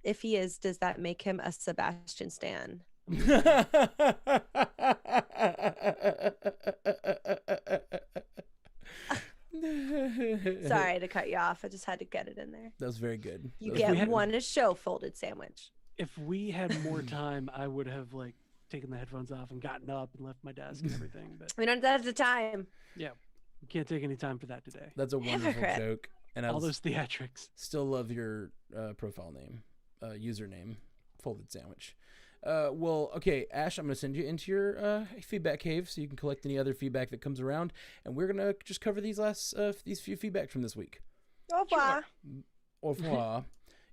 If he is, does that make him a Sebastian Stan? Sorry to cut you off. I just had to get it in there. That was very good. You That was get very had- good. one a show, Folded Sandwich. If we had more time, I would have like taken the headphones off and gotten up and left my desk and everything. But We don't have the time. we can't take any time for that today. That's a wonderful Hypocrite. joke, and I All those theatrics. still love your profile name, username, Folded Sandwich. Well, okay, Ash, I'm going to send you into your feedback cave so you can collect any other feedback that comes around, and we're going to just cover these few feedback from this week. Au revoir. Au revoir.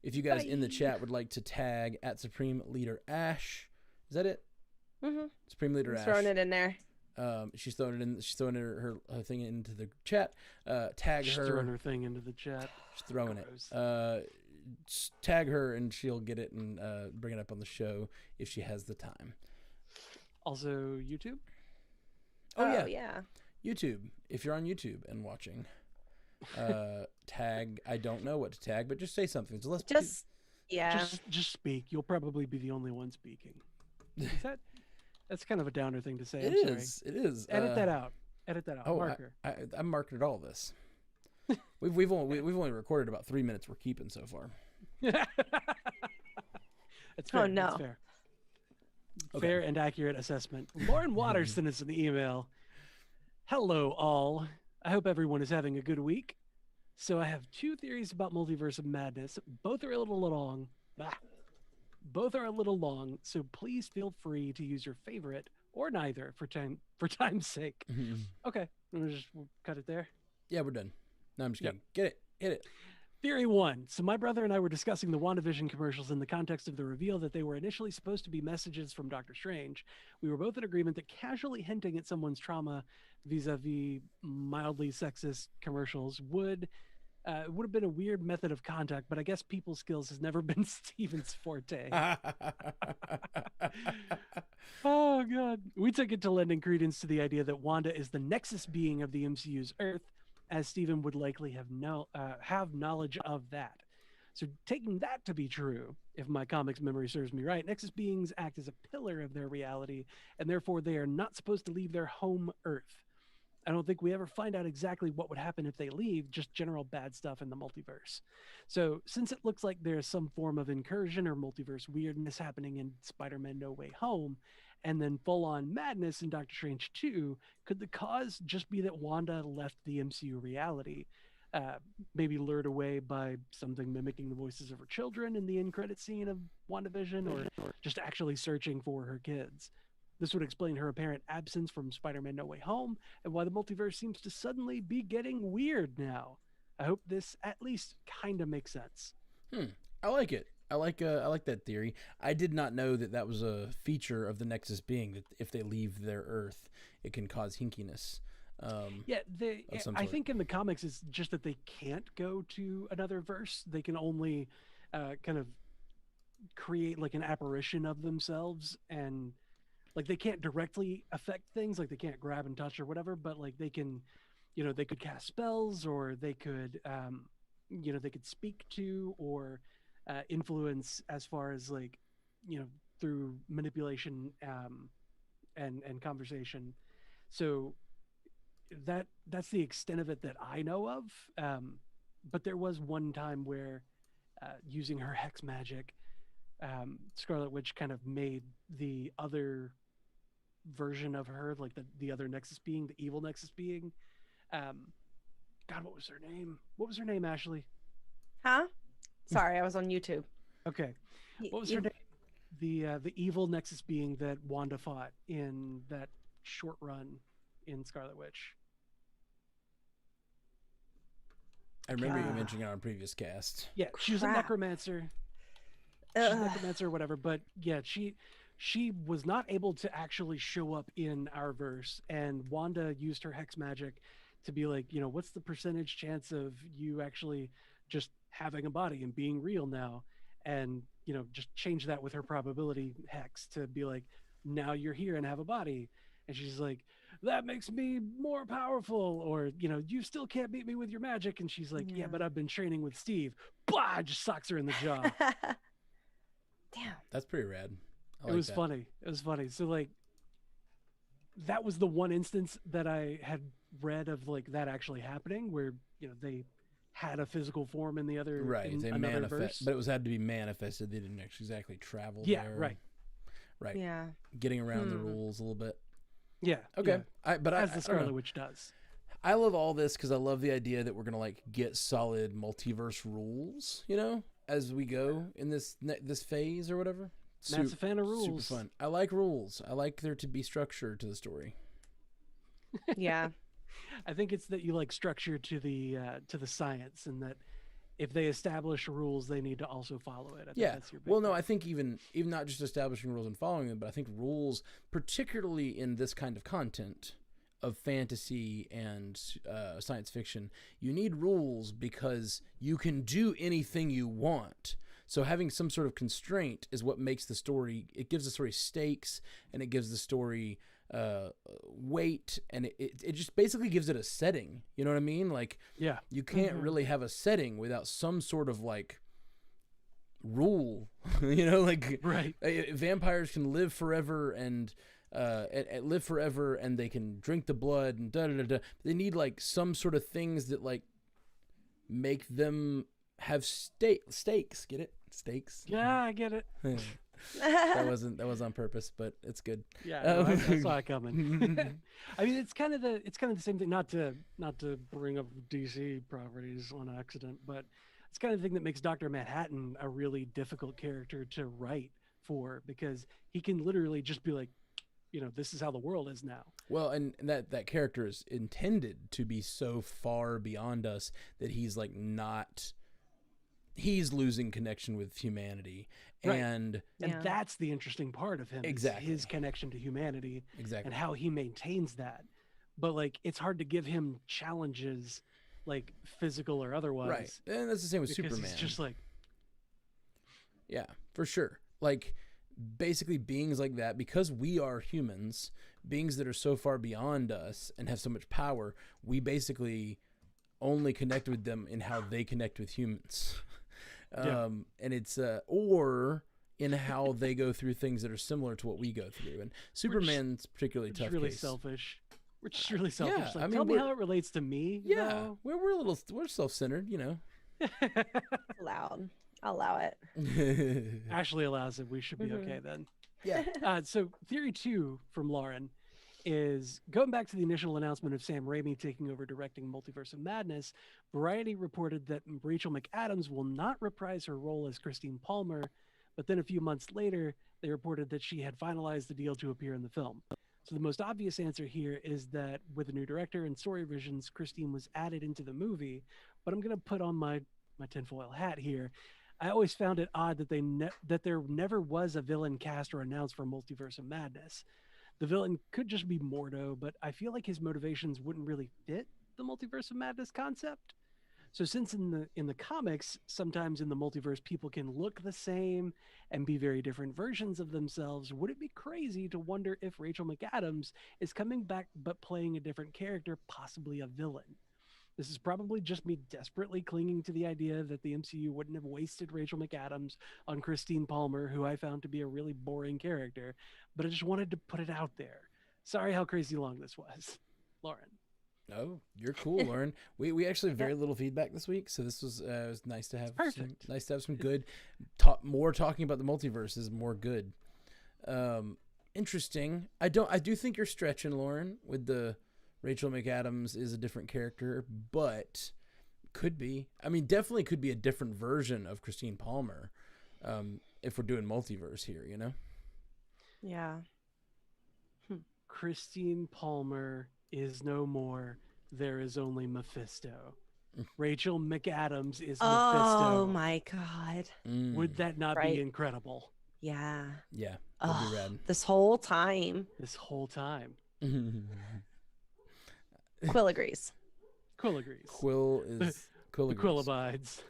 If you guys in the chat would like to tag at Supreme Leader Ash, is that it? Mm-hmm. Supreme Leader Ash. Throwing it in there. She's throwing it in. She's throwing her thing into the chat. Tag Just her. throwing her thing into the chat. She's throwing it. Gross. Tag her and she'll get it and bring it up on the show if she has the time. Also, YouTube. Oh, yeah. YouTube. If you're on YouTube and watching, tag. I don't know what to tag, but just say something. So let's Yeah. Just speak. You'll probably be the only one speaking. Is that? That's kind of a downer thing to say. It I'm is. It is. Sorry. Edit that out. Edit that out. Oh, Marker. I'm marketed all this. we've only recorded about 3 minutes. We're keeping so far. That's fair. Oh, no. That's fair. Okay. Fair and accurate assessment. Lauren Waters sent us an email. Hello, all. I hope everyone is having a good week. So I have 2 theories about Multiverse of Madness. Both are a little long. Both are a little long, so please feel free to use your favorite or neither for time's sake. Okay, we'll cut it there. Yeah, we're done. No, I'm just Yep. kidding. Get it. Hit it. Theory 1. So my brother and I were discussing the WandaVision commercials in the context of the reveal that they were initially supposed to be messages from Doctor Strange. We were both in agreement that casually hinting at someone's trauma vis-a-vis mildly sexist commercials would have been a weird method of contact, but I guess people skills has never been Steven's forte. Oh, God. We took it to lending credence to the idea that Wanda is the nexus being of the MCU's Earth, as Steven would likely have knowledge of that. So taking that to be true, if my comics memory serves me right, nexus beings act as a pillar of their reality, and therefore they are not supposed to leave their home Earth. I don't think we ever find out exactly what would happen if they leave, just general bad stuff in the multiverse. So since it looks like there's some form of incursion or multiverse weirdness happening in Spider-Man No Way Home, and then full-on madness in Doctor Strange 2, could the cause just be that Wanda left the MCU reality, maybe lured away by something mimicking the voices of her children in the end credit scene of WandaVision, or just actually searching for her kids? This would explain her apparent absence from Spider-Man No Way Home and why the multiverse seems to suddenly be getting weird now. I hope this at least kind of makes sense. I like it. I like that theory. I did not know that was a feature of the Nexus being, that if they leave their Earth, it can cause hinkiness. Yeah, I think in the comics it's just that they can't go to another verse. They can only kind of create like an apparition of themselves, and like they can't directly affect things, like they can't grab and touch or whatever, but like they can, they could cast spells, or they could they could speak to or influence, as far as like through manipulation and conversation. So that's the extent of it that I know of. But there was one time where using her hex magic, Scarlet Witch kind of made the other version of her, like the other Nexus being, the evil Nexus being. God, what was her name? What was her name, Ashley? Huh? Sorry, I was on YouTube. Okay. What was her name? The evil Nexus being that Wanda fought in that short run in Scarlet Witch. I remember you mentioning it on a previous cast. Yeah, she was a necromancer. She's a necromancer or whatever, but yeah, she was not able to actually show up in our verse, and Wanda used her hex magic to be like, what's the percentage chance of you actually just having a body and being real now? And, just change that with her probability hex to be like, now you're here and have a body. And she's like, that makes me more powerful. Or, you still can't beat me with your magic. And she's like, yeah, but I've been training with Steve. Blah, just socks her in the jaw. Damn. That's pretty rad. It was funny. It was funny. So like, that was the one instance that I had read of like that actually happening, where, they had a physical form in the other, right. They manifest, verse. But it was had to be manifested. They didn't actually exactly travel yeah, there. Right. Yeah. Getting around the rules a little bit. Yeah. Okay. Yeah. As the Scarlet Witch does. I love all this because I love the idea that we're gonna like get solid multiverse rules, as we go in this phase or whatever. Matt's a fan of rules. Super fun. I like rules. I like there to be structure to the story. Yeah. I think it's that you like structure to the science, and that if they establish rules, they need to also follow it. I think that's your big well, no, I think even not just establishing rules and following them, but I think rules, particularly in this kind of content of fantasy and science fiction, you need rules because you can do anything you want. So having some sort of constraint is what makes the story, it gives the story stakes, and it gives the story weight, and it just basically gives it a setting. You know what I mean? Like, yeah, you can't really have a setting without some sort of like rule. Like right. Vampires can live forever and they can drink the blood and da da da da. They need like some sort of things that like make them have stakes. Get it? Stakes. Yeah, I get it. that wasn't on purpose, but it's good. Yeah, no, I saw it coming. I mean, it's kind of the same thing. Not to bring up DC properties on accident, but it's kind of the thing that makes Dr. Manhattan a really difficult character to write for, because he can literally just be like, this is how the world is now. Well, and that character is intended to be so far beyond us that he's like not. He's losing connection with humanity, Right. and that's the interesting part of him. Exactly. Is his connection to humanity, exactly, and how he maintains that. But like, it's hard to give him challenges, like physical or otherwise. right. And that's the same with Because Superman. it's just like, yeah, for sure. Like basically beings like that, because we are humans, beings that are so far beyond us and have so much power, we basically only connect with them in how they connect with humans. Yeah. And it's or in how they go through things that are similar to what we go through. And Superman's particularly it's tough really case. selfish. We're just really selfish. Yeah, Like, I mean, tell me we're- how it relates to me. Yeah, though. we're self-centered, Loud. I'll allow it. Ashley allows it. We should be Mhm. okay then. Yeah. So theory 2 from Lauren is going back to the initial announcement of Sam Raimi taking over directing Multiverse of Madness. Variety reported that Rachel McAdams will not reprise her role as Christine Palmer, but then a few months later, they reported that she had finalized the deal to appear in the film. So the most obvious answer here is that with a new director and story revisions, Christine was added into the movie. But I'm going to put on my tinfoil hat here. I always found it odd that that there never was a villain cast or announced for Multiverse of Madness. The villain could just be Mordo, but I feel like his motivations wouldn't really fit the Multiverse of Madness concept. So since in the comics, sometimes in the multiverse people can look the same and be very different versions of themselves, would it be crazy to wonder if Rachel McAdams is coming back but playing a different character, possibly a villain? This is probably just me desperately clinging to the idea that the MCU wouldn't have wasted Rachel McAdams on Christine Palmer, who I found to be a really boring character, but I just wanted to put it out there. Sorry how crazy long this was. Lauren. Oh, you're cool, Lauren. We actually have very little feedback this week, so this was it was nice to have perfect. Nice to have some good more talking about the multiverse is more good. Interesting. I do think you're stretching, Lauren, with the Rachel McAdams is a different character, but could be. I mean, definitely could be a different version of Christine Palmer if we're doing multiverse here, Yeah. Christine Palmer is no more. There is only Mephisto. Rachel McAdams is Mephisto. Oh my God. Would that not Right. be incredible? Yeah. Yeah, that'd be rad. This whole time. This whole time. Quill agrees. Quill agrees. Quill The agrees. Quill abides.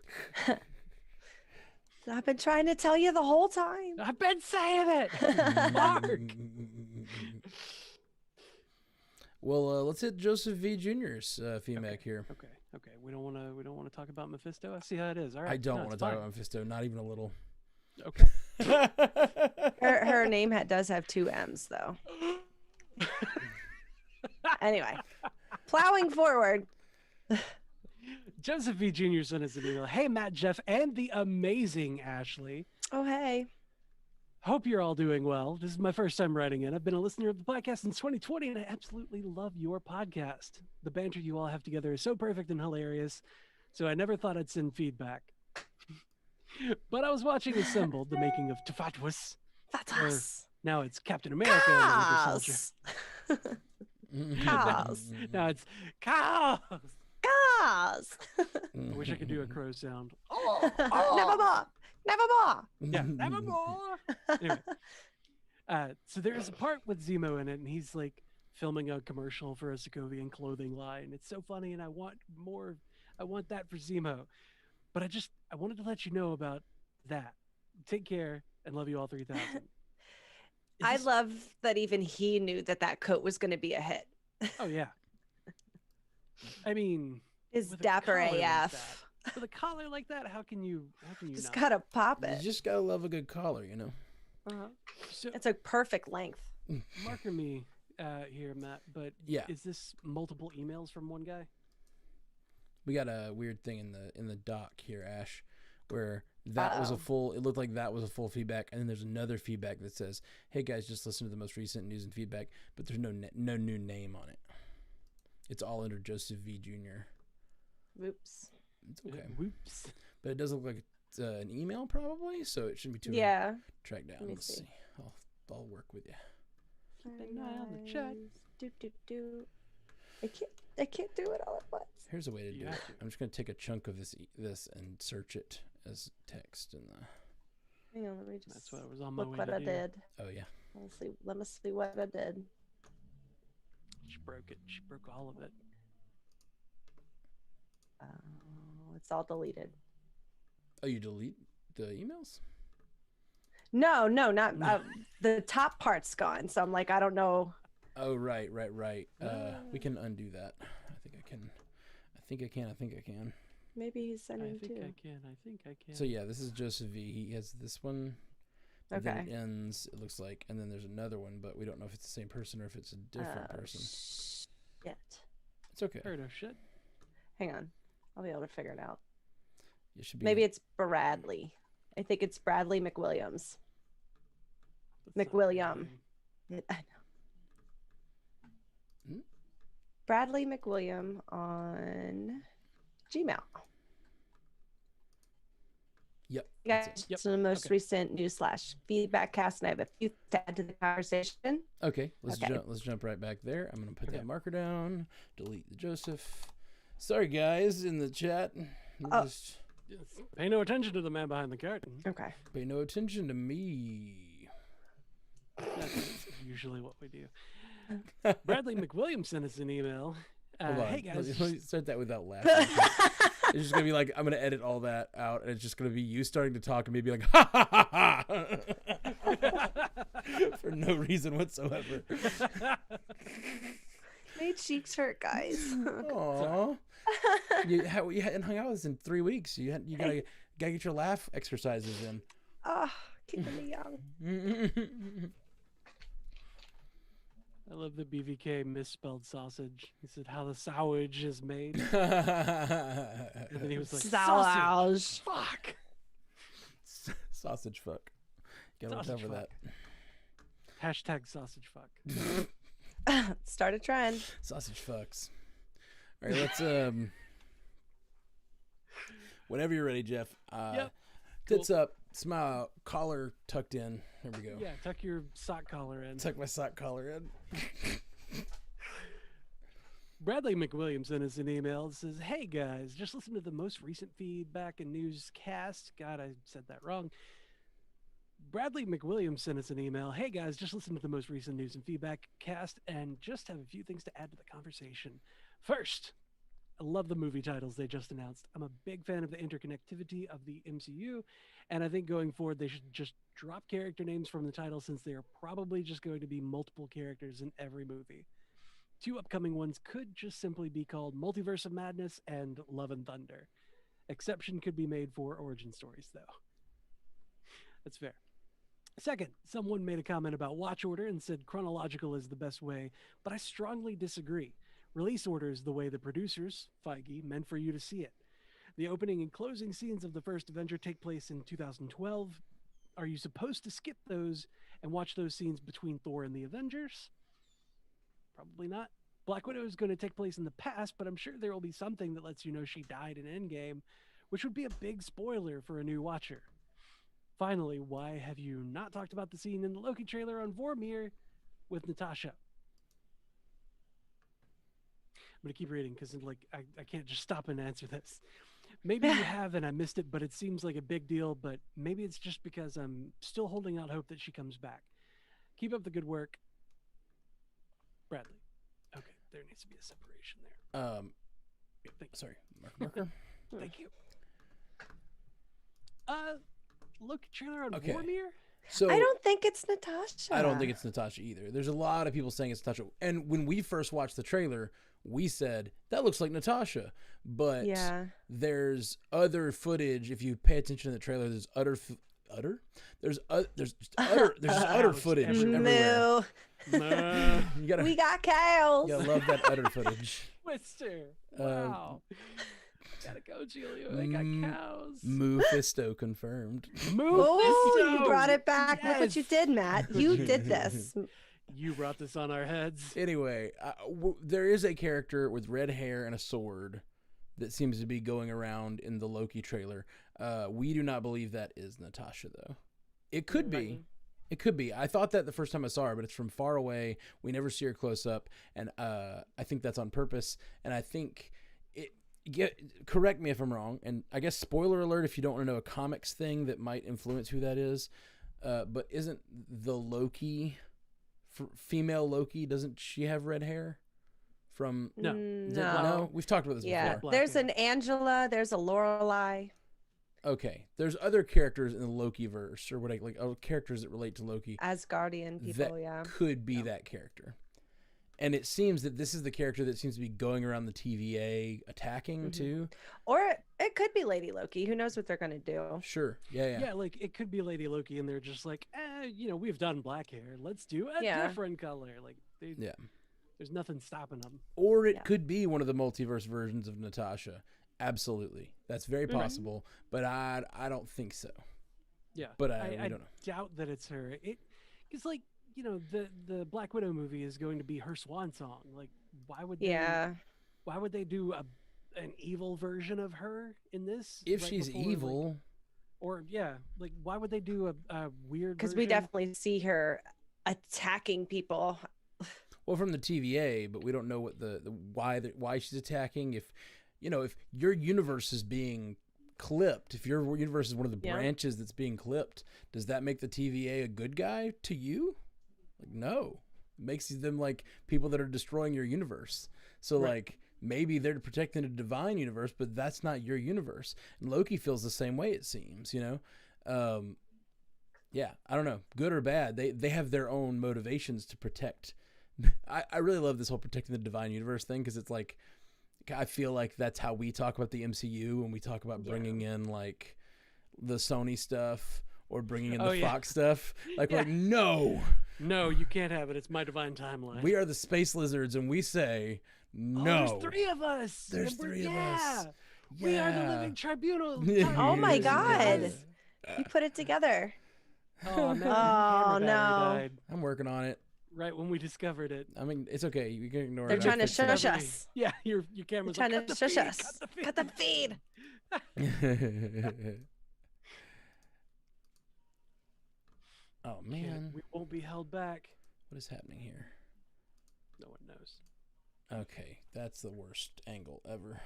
I've been trying to tell you the whole time. I've been saying it. Mark. Well, let's hit Joseph V. Jr.'s feedback here. Okay. We don't want to talk about Mephisto. I see how it is. All right. I don't No, want to it's talk fine. about Mephisto, not even a little. Okay. Her name does have 2 M's though. Anyway, plowing forward. Joseph V. Jr. sent us an email. Hey, Matt, Jeff, and the amazing Ashley. Oh hey. Hope you're all doing well. This is my first time writing in. I've been a listener of the podcast since 2020, and I absolutely love your podcast. The banter you all have together is so perfect and hilarious, so I never thought I'd send feedback. But I was watching Assembled, the making of Tefatwas. Fatos. Now it's Captain America and the Winter Soldier. Cars. Now it's Chaos. Cars. I wish I could do a crow sound. Never more. Never more. Yeah, nevermore. Anyway, so there's a part with Zemo in it, and he's like filming a commercial for a Sokovian clothing line. It's so funny, and I want more. I want that for Zemo. But I wanted to let you know about that. Take care and love you all 3000. I love that even he knew that coat was going to be a hit. Oh yeah. I mean, Is with a dapper collar like AF. that- with a collar like that, how can you Just not? gotta pop You it. just gotta love a good collar, So It's a perfect length. marker me here, Matt. But Yeah. is this multiple emails from one guy? We got a weird thing in the doc here, Ash, where that was a full. It looked like that was a full feedback, and then there's another feedback that says, "Hey guys, just listen to the most recent news and feedback," but there's no new name on it. It's all under Joseph V. Jr. Oops. It's okay, Whoops. but it does look like it's an email probably, so it shouldn't be too hard Yeah. to track down. Let me Let's see. see. I'll work with you. Keep an eye on the chat. Do. I can't do it all at once. Here's a way to do You it. have to. I'm just gonna take a chunk of this and search it as text in the. Hang on, let me just That's what I was on my look way what to I do. did. Oh yeah. Let me see what I did. She broke it. She broke all of it. It's all deleted. Oh, you delete the emails? No, not the top part's gone. So I'm like, I don't know. Oh right. We can undo that. I think I can. Maybe he's I sending think too. I can. I think I can. So yeah, this is Joseph V. He has this one. And Okay. then it ends, it looks like, and then there's another one, but we don't know if it's the same person or if it's a different person. Shit. It's okay. Heard of shit. Hang on. I'll be able to figure it out. It should be. Maybe it's Bradley. I think it's Bradley McWilliams. That's not McWilliam. right. I know. Hmm? Bradley McWilliam on Gmail. Yep. Yeah, that's it. Yep. so the most Okay. recent news / feedback cast, and I have a few to add to the conversation. Okay, let's Okay. jump right back there. I'm gonna put Okay. that marker down. Delete the Joseph. Sorry guys in the chat. Oh. Just Yes. Pay no attention to the man behind the curtain. Okay. pay no attention to me. That's usually what we do. Bradley McWilliams sent us an email. Hold on. Hey guys, Let me start that without laughing. It's just gonna be like I'm gonna edit all that out, and it's just gonna be you starting to talk and me being like ha ha ha ha for no reason whatsoever. My cheeks hurt, guys. Aww. You hadn't hung out with us in 3 weeks. You gotta get your laugh exercises in. Oh, keeping me young. I love the BVK misspelled sausage. He said how the sowage is made. And then he was like, sausage. Fuck. Sausage fuck. Gotta watch out Sausage for that. Hashtag sausage fuck. Start a trend. Sausage fucks. All right, let's whenever you're ready, Jeff. Yep. Tits up, smile, collar tucked in. There we go. Yeah, tuck your sock collar in. Tuck my sock collar in. Bradley McWilliams sent us an email that says, hey guys, just listen to the most recent feedback and newscast. God, I said that wrong. Bradley McWilliams sent us an email. Hey guys, just listen to the most recent news and feedback cast and just have a few things to add to the conversation. First, I love the movie titles they just announced. I'm a big fan of the interconnectivity of the MCU, and I think going forward they should just drop character names from the title since they are probably just going to be multiple characters in every movie. 2 upcoming ones could just simply be called Multiverse of Madness and Love and Thunder. Exception could be made for origin stories, though. That's fair. Second, someone made a comment about watch order and said chronological is the best way, but I strongly disagree. Release order is the way the producers, Feige, meant for you to see it. The opening and closing scenes of the first Avenger take place in 2012. Are you supposed to skip those and watch those scenes between Thor and the Avengers? Probably not. Black Widow is going to take place in the past, but I'm sure there will be something that lets you know she died in Endgame, which would be a big spoiler for a new watcher. Finally, why have you not talked about the scene in the Loki trailer on Vormir with Natasha? I'm going to keep reading because I can't just stop and answer this. Maybe you have and I missed it, but it seems like a big deal, but maybe it's just because I'm still holding out hope that she comes back. Keep up the good work. Bradley. Okay, there needs to be a separation there. Sorry, marker. Thank you. Look, trailer on Okay. Vormir? So I don't think it's Natasha. I don't think it's Natasha either. There's a lot of people saying it's Natasha. And when we first watched the trailer, we said, that looks like Natasha. But Yeah. there's other footage. If you pay attention to the trailer, there's There's just utter footage everywhere. Moo. You gotta, We got cows. you gotta love that utter footage. Twister. Wow. Gotta go, Julio. They got cows. Mephisto confirmed. Oh, you brought it back. Look what Yes. you did, Matt. You did this. You brought this on our heads. Anyway, there is a character with red hair and a sword that seems to be going around in the Loki trailer. We do not believe that is Natasha, though. It could be. It could be. I thought that the first time I saw her, but it's from far away. We never see her close up, and I think that's on purpose. And I think correct me if I'm wrong. And I guess spoiler alert if you don't want to know a comics thing that might influence who that is. But isn't the Loki, female Loki? Doesn't she have red hair? From No. No. We've talked about this Yeah, before. there's hair. an Angela, there's a Lorelai. Okay, there's other characters in the Loki verse or characters that relate to Loki Asgardian people, that yeah. could be that character. And it seems that this is the character that seems to be going around the TVA attacking too. Or it could be Lady Loki. Who knows what they're going to do? Sure. Yeah. Yeah, like it could be Lady Loki, and they're just like, we've done black hair. Let's do a different color. Like, there's nothing stopping them. Or it could be one of the multiverse versions of Natasha. Absolutely, that's very possible. But I don't think so. Yeah, but I we don't know. Doubt that it's her. Because the Black Widow movie is going to be her swan song. Like, why would they do an evil version of her in this? If right she's before, evil, why would they do a weird? Because we definitely see her attacking people. well, from the TVA, but we don't know what the why she's attacking. If your universe is being clipped, if your universe is one of the branches that's being clipped, does that make the TVA a good guy to you? Like, no. It makes them like people that are destroying your universe. So like maybe they're protecting a divine universe, but that's not your universe. And Loki feels the same way, it seems, I don't know, good or bad. They have their own motivations to protect. I really love this whole protecting the divine universe thing, because it's like, I feel like that's how we talk about the MCU when we talk about bringing in like the Sony stuff or bringing in the Fox stuff. Like, we're like, no, you can't have it. It's my divine timeline. We are the space lizards, and we say no. There's three of us. There's three of us. We are the living tribunal. Oh my God. You put it together. Oh, no. No. I'm working on it. Right when we discovered it. I mean, it's okay. You can ignore They're it. trying to shush us. Yeah, your camera's They're like, trying to shush us. Cut the feed. Oh, man. We won't be held back. What is happening here? No one knows. Okay, that's the worst angle ever.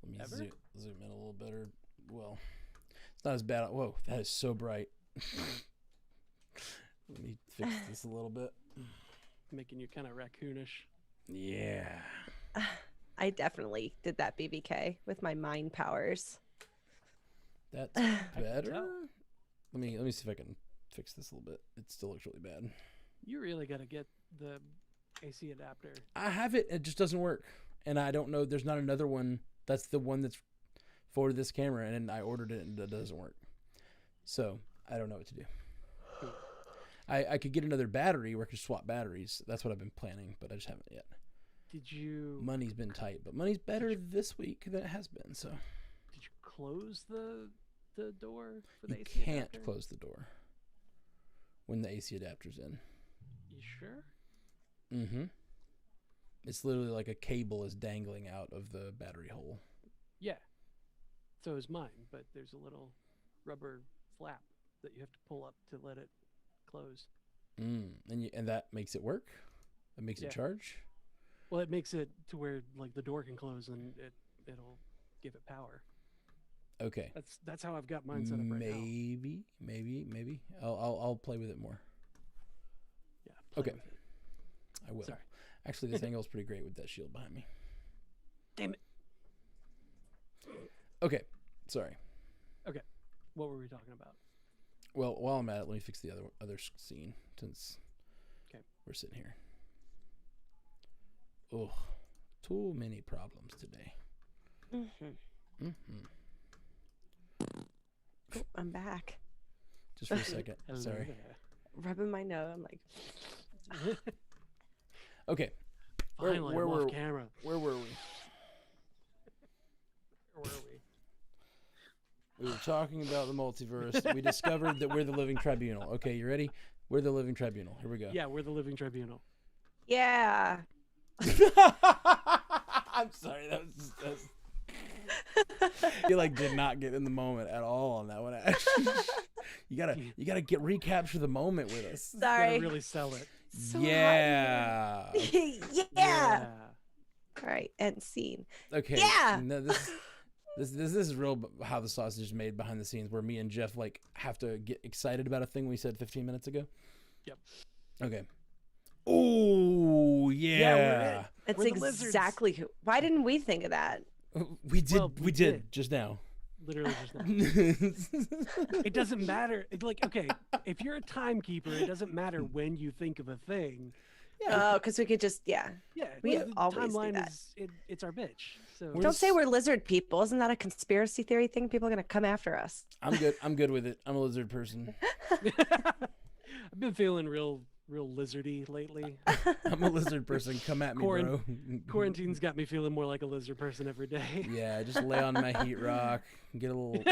Let me zoom in a little better. Well, it's not as bad. Whoa, that is so bright. Let me fix this a little bit. Making you kind of raccoonish. Yeah. I definitely did that BBK with my mind powers. That's better. Let me see if I can fix this a little bit. It still looks really bad. You really got to get the AC adapter. I have it. It just doesn't work. And I don't know. There's not another one. That's the one that's for this camera. And I ordered it and it doesn't work. So I don't know what to do. I could get another battery where I could swap batteries. That's what I've been planning, but I just haven't yet. Did you? Money's been tight, but money's better this week than it has been. So. Did you close the door for the AC adapter? You can't close the door when the AC adapter's in. You sure? Mm-hmm. It's literally like a cable is dangling out of the battery hole. Yeah. So is mine, but there's a little rubber flap that you have to pull up to let it close. And that makes it work? That makes it charge? Well, it makes it to where like the door can close and it'll give it power. Okay. That's how I've got mine set up right now. Maybe. I'll play with it more. Yeah. Okay. I will. Sorry. Actually, this angle is pretty great with that shield behind me. Damn it. Okay. Sorry. Okay. What were we talking about? Well, while I'm at it, let me fix the other scene since we're sitting here. Oh, too many problems today. Oh, I'm back. Just for a second. Sorry. There. Rubbing my nose. I'm like, okay. Finally, where I'm were off camera. Where were we? Where were we? We were talking about the multiverse. We discovered that we're the living tribunal. Okay, you ready? We're the living tribunal. Here we go. Yeah, we're the living tribunal. yeah. I'm sorry. That was You like did not get in the moment at all on that one. You gotta recapture the moment with us. Sorry. Gotta really sell it. So Yeah. hot in here. Yeah. All right, end scene. Okay. Yeah. No, this is real how the sausage is made behind the scenes, where me and Jeff like have to get excited about a thing we said 15 minutes ago. Yep. Okay. Oh Yeah, It's we're the lizards. exactly who. Why didn't we think of that? we did. Well, we did just now. Literally just now. It doesn't matter. Like, okay, if you're a timekeeper, it doesn't matter when you think of a thing. Oh, because we could just, yeah. Yeah, We the always do timeline that. it's our bitch. So Don't say we're lizard people. Isn't that a conspiracy theory thing? People are going to come after us. I'm good. I'm good with it. I'm a lizard person. I've been feeling real lizardy lately. I'm a lizard person. Come at me, bro. Quarantine's got me feeling more like a lizard person every day. Yeah, just lay on my heat rock, get a little,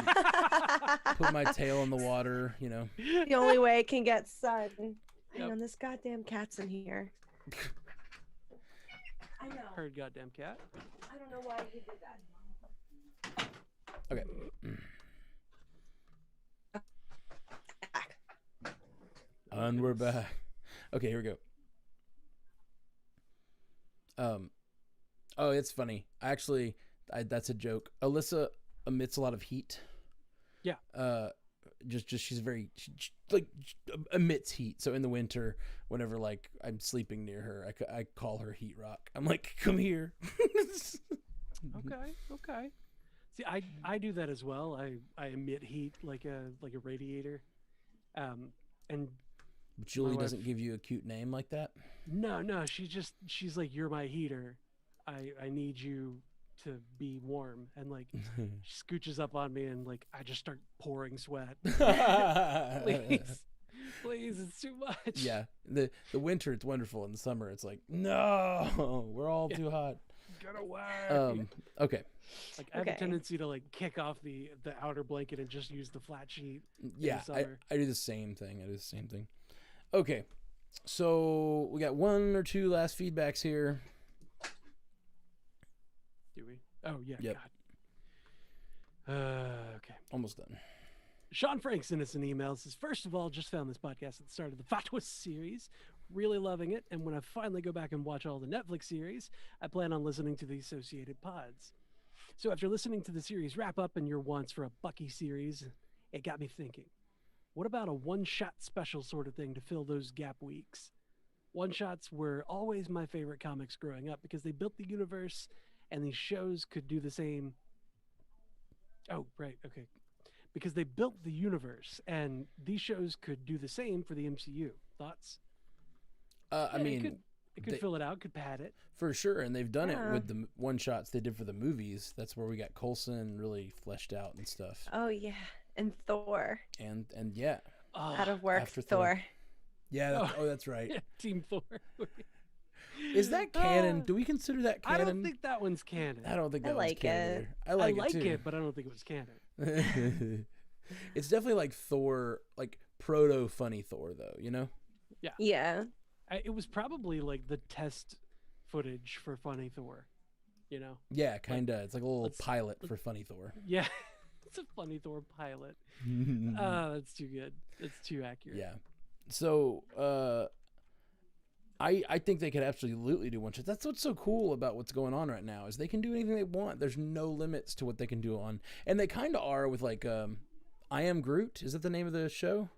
put my tail in the water. You know. The only way it can get sun. Hang Yep. on, this goddamn cat's in here. I know. Heard goddamn cat. I don't know why he did that. Okay. Back. And we're back. Okay, here we go. Oh, it's funny. Actually, that's a joke. Alyssa emits a lot of heat. Yeah. Just she's very she emits heat. So in the winter, whenever like I'm sleeping near her, I call her Heat Rock. I'm like, come here. Okay. See, I do that as well. I emit heat like a radiator. And But Julie My wife- doesn't give you a cute name like that. no, she's like, you're my heater. I need you to be warm, and like she scooches up on me and like I just start pouring sweat. Please, it's too much. Yeah, the winter it's wonderful. In the summer it's like, no, we're all too hot. Get away. Okay. Like I have a Okay. tendency to like kick off the outer blanket and just use the flat sheet. Yeah, summer. I do the same thing. Okay, so we got one or two last feedbacks here. Do we? Oh yeah. Yep. God. Okay. Almost done. Sean Frank sent us an email. Says, first of all, just found this podcast at the start of the Fatwa series. Really loving it. And when I finally go back and watch all the Netflix series, I plan on listening to the associated pods. So after listening to the series wrap up and your wants for a Bucky series, it got me thinking, what about a one-shot special sort of thing to fill those gap weeks? One-shots were always my favorite comics growing up because they built the universe and these shows could do the same. Oh, right. Okay. Because they built the universe and these shows could do the same for the MCU. Thoughts? I Yeah, mean, it could fill it out, could pad it. for sure, and they've done it Yeah. with the one shots they did for the movies. That's where we got Coulson really fleshed out and stuff. Oh, yeah. And Thor. And yeah, Oh, Out of work, after Thor. yeah. That's right. yeah, Team Thor. Is that canon? Do we consider that I canon? don't think that one's canon. I don't think I that one's like canon it. either. I I like like it too. but I don't think it was canon. It's definitely like Thor, like proto funny Thor, though. You know? Yeah. It was probably like the test footage for Funny Thor. You know? Yeah, kinda. It's like a little let's- pilot for funny Thor. Yeah. It's a Funny Thor pilot. That's too good. That's too accurate. Yeah. So, I think they could absolutely do one shot. That's what's so cool about what's going on right now is they can do anything they want. There's no limits to what they can do on, and they kind of are with like, I Am Groot. Is that the name of the show?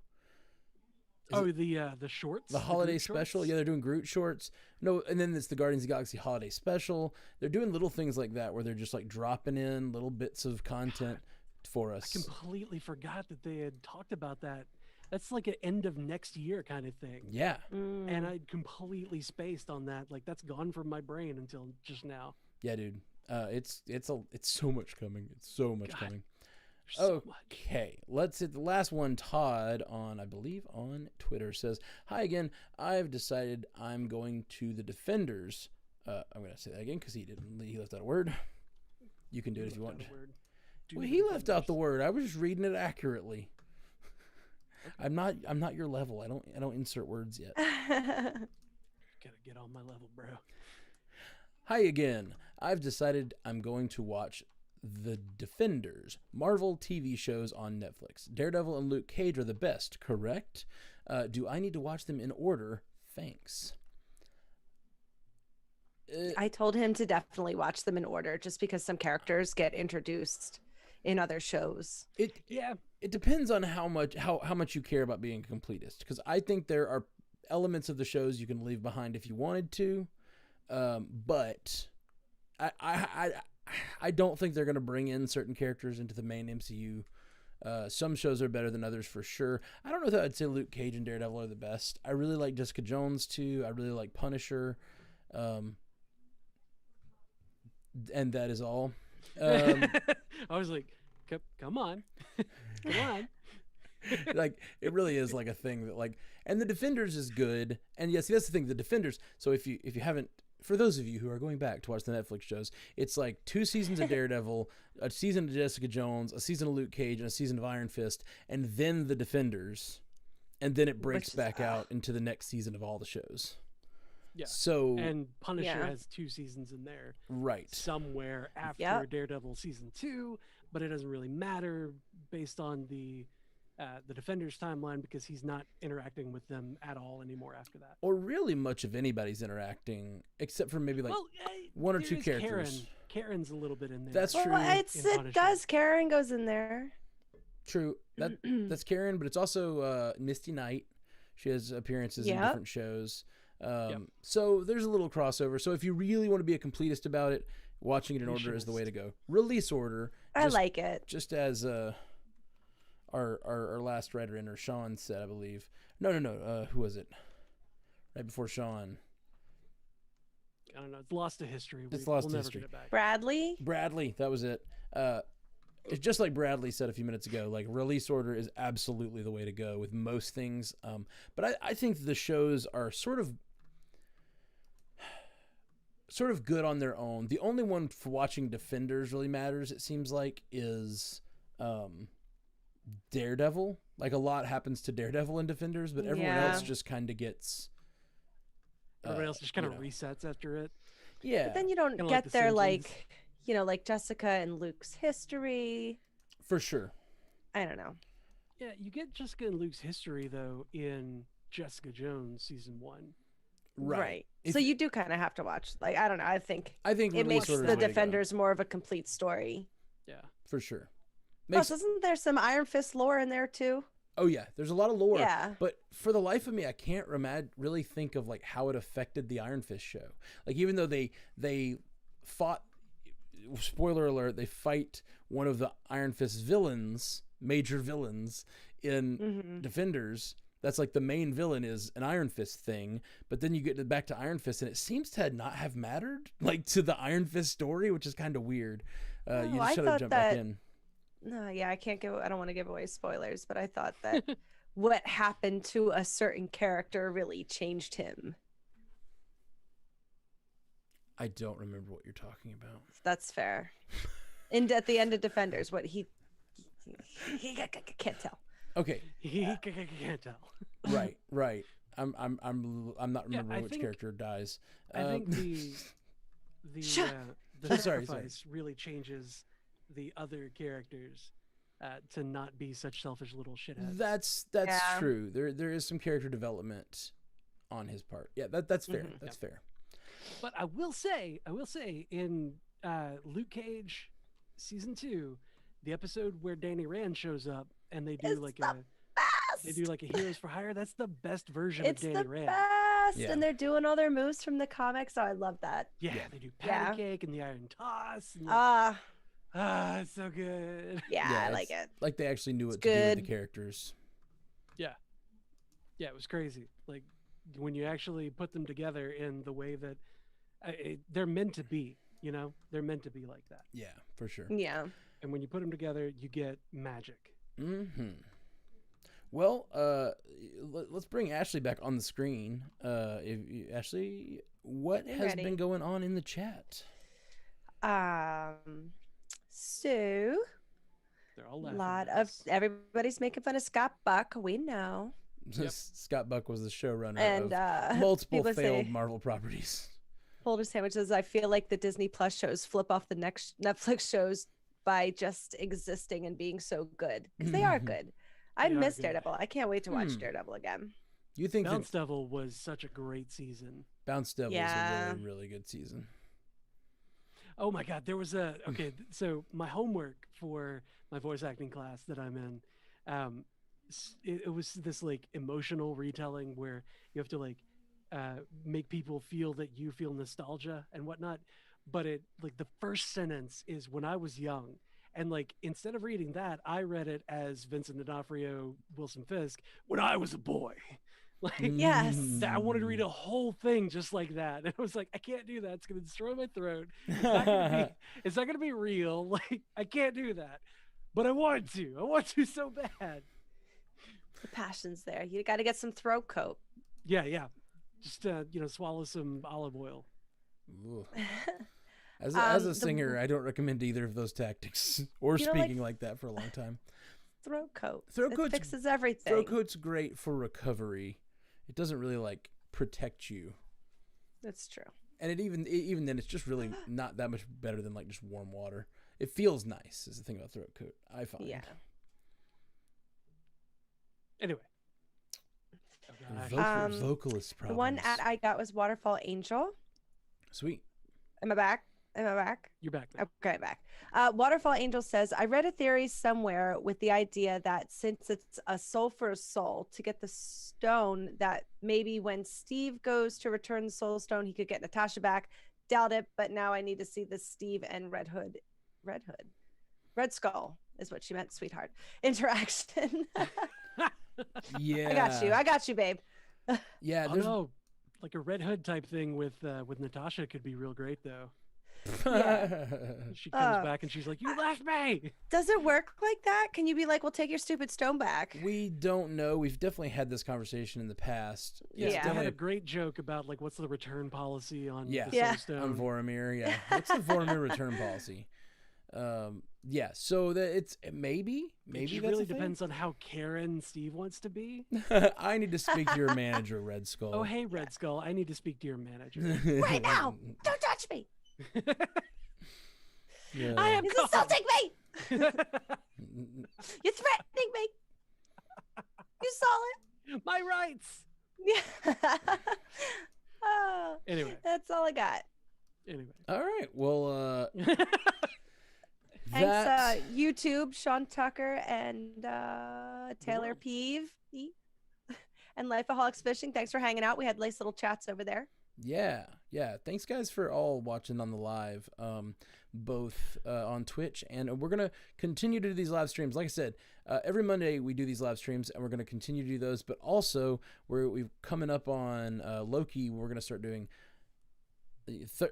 The shorts, The holiday Groot special. shorts? Yeah, they're doing Groot shorts. No, and then it's the Guardians of the Galaxy holiday special. They're doing little things like that where they're just like dropping in little bits of content for us. I completely forgot that they had talked about that. That's like an end of next year kind of thing. Yeah. And I'd completely spaced on that. Like that's gone from my brain until just now. Yeah, dude. It's so much coming. It's so much God. coming. There's so much. Okay, let's hit the last one. Todd I believe on Twitter says, "Hi again. I've decided I'm going to the Defenders." I'm gonna say that again because he left out a word. You can do it if you want. Well, he left out the word. I was just reading it accurately. I'm not your level. I don't insert words yet. Gotta get on my level, bro. Hi again. I've decided I'm going to watch The Defenders, Marvel TV shows on Netflix. Daredevil and Luke Cage are the best, correct? Do I need to watch them in order? Thanks. I told him to definitely watch them in order just because some characters get introduced in other shows. It depends on how much you care about being a completist, because I think there are elements of the shows you can leave behind if you wanted to, but I don't think they're going to bring in certain characters into the main MCU. Some shows are better than others for sure. I don't know that I'd say Luke Cage and Daredevil are the best. I really like Jessica Jones too. I really like Punisher. And that is all. I was like, come on. Come on. Like, it really is like a thing that, like, and The Defenders is good. And yes, that's the thing, The Defenders. So if you haven't, for those of you who are going back to watch the Netflix shows, it's like 2 seasons of Daredevil, a season of Jessica Jones, a season of Luke Cage, and a season of Iron Fist, and then The Defenders, and then it breaks back out into the next season of all the shows. Yeah. So and Punisher has 2 seasons in there, right, somewhere after Daredevil season 2, but it doesn't really matter based on the Defenders timeline because he's not interacting with them at all anymore after that. Or really much of anybody's interacting, except for maybe like one or two characters. Karen's a little bit in there. That's true. It does. Karen goes in there. True. That's Karen, but it's also Misty Knight. She has appearances in different shows. So there's a little crossover. So if you really want to be a completist about it, watching it in order is the way to go. Release order. I like it. Just as our last writer in, or Sean said, I believe. No. Who was it? Right before Sean. I don't know. It's lost to history. We'll never history. Get it back. Bradley, that was it. It's just like Bradley said a few minutes ago. Like, release order is absolutely the way to go with most things. But I think the shows are sort of good on their own. The only one for watching Defenders really matters, it seems like, is Daredevil. Like, a lot happens to Daredevil and Defenders, but everyone else just kind of gets. Everybody else just kind of resets after it. Yeah. But then you don't Kinda get the their Simpsons. like Jessica and Luke's history. For sure. I don't know. Yeah, you get Jessica and Luke's history though in Jessica Jones season 1. Right. So you do kind of have to watch. Like, I don't know. I think it release makes order is the way to go. Defenders more of a complete story. Yeah. For sure. Plus, isn't there some Iron Fist lore in there too? Oh yeah, there's a lot of lore. Yeah. But for the life of me, I can't really think of like how it affected the Iron Fist show. Like, even though they fought, spoiler alert, they fight one of the Iron Fist villains, major villains in Defenders. That's like the main villain is an Iron Fist thing, but then you get back to Iron Fist and it seems to not have mattered like to the Iron Fist story, which is kind of weird. You just should have jumped back in. No, yeah, I don't want to give away spoilers, but I thought that what happened to a certain character really changed him. I don't remember what you're talking about. That's fair. And at the end of Defenders, what he can't tell. Okay. He can't tell. Right. I'm not remembering which character dies. I think the sacrifice really changes the other characters to not be such selfish little shitheads. That's true. There is some character development on his part. Yeah, that's fair. That's fair. But I will say in Luke Cage season 2, the episode where Danny Rand shows up and they do a Heroes for Hire, that's the best version of Danny Rand. Best. Yeah. And they're doing all their moves from the comics. Oh, I love that. Yeah, they do patty cake and the iron toss. And it's so good. Yeah, I like it. Like they actually knew what to do with the characters. Yeah, it was crazy. Like when you actually put them together in the way that they're meant to be. They're meant to be like that. Yeah, for sure. Yeah. And when you put them together, you get magic. Mm-hmm. Well, let's bring Ashley back on the screen. Ashley, what has been going on in the chat? So they're all a lot of everybody's making fun of Scott Buck. We know. Yep. Scott Buck was the showrunner and of multiple failed Marvel properties. Folder sandwiches. I feel like the Disney Plus shows flip off the next Netflix shows by just existing and being so good because they are good. I They are miss good. Daredevil. I can't wait to watch Daredevil again. You think Bounce that Devil was such a great season. Bounce Devil Yeah. is a really, really good season? Oh my God, there was so my homework for my voice acting class that I'm in, it was this like emotional retelling where you have to like make people feel that you feel nostalgia and whatnot. But it like the first sentence is when I was young. And like instead of reading that, I read it as Vincent D'Onofrio, Wilson Fisk, when I was a boy. Like Yes. I wanted to read a whole thing just like that. And I was like, I can't do that. It's gonna destroy my throat. It's not gonna be real. Like I can't do that. But I want to. I want to so bad. The passion's there. You got to get some throat coat. Yeah. Just swallow some olive oil. Ooh. As a The- singer, I don't recommend either of those tactics or You know, like- speaking like that for a long time. Throat coat. Throat It coat's- fixes everything. Throat coat's great for recovery. It doesn't really like protect you, That's true. and even then, it's just really not that much better than like just warm water. It feels nice. Is the thing about throat coat, I find. Yeah. Anyway. Oh, gosh. Vocalist problems. The one ad I got was Waterfall Angel. Sweet. Am I back? You're back now. Okay, back. Waterfall Angel says, I read a theory somewhere with the idea that since it's a soul for a soul, to get the stone, that maybe when Steve goes to return the soul stone, he could get Natasha back. Doubt it, but now I need to see the Steve and Red Skull is what she meant, sweetheart. Interaction. Yeah. I got you, babe. Yeah. Oh There's. no, like a Red Hood type thing with Natasha could be real great though. She comes back and she's like, "You left me." Does it work like that? Can you be like, "Well, take your stupid stone back"? We don't know. We've definitely had this conversation in the past. Yeah. They had definitely a great joke about like what's the return policy on Yeah. the Yeah. Soul Stone. on Voromir. Yeah. What's the Voromir return policy? Yeah. So that it's maybe It just that's really a thing. depends on how Karen Steve wants to be. I need to speak to your manager, Red Skull. Oh hey, Red Skull, I need to speak to your manager. Right now! Don't touch me! Yeah. I am He's called- assaulting me! You're threatening me! You saw it! My rights. Yeah. Oh, Anyway. that's all I got. Anyway. All right. Well, Thanks, that YouTube, Sean Tucker and Taylor Wow. Peeve and Lifeaholics Fishing. Thanks for hanging out. We had nice little chats over there. yeah. Thanks, guys, for all watching on the live, both on Twitch, and we're gonna continue to do these live streams. Like I said, every Monday we do these live streams, and we're gonna continue to do those. But also, we've coming up on Loki. We're gonna start doing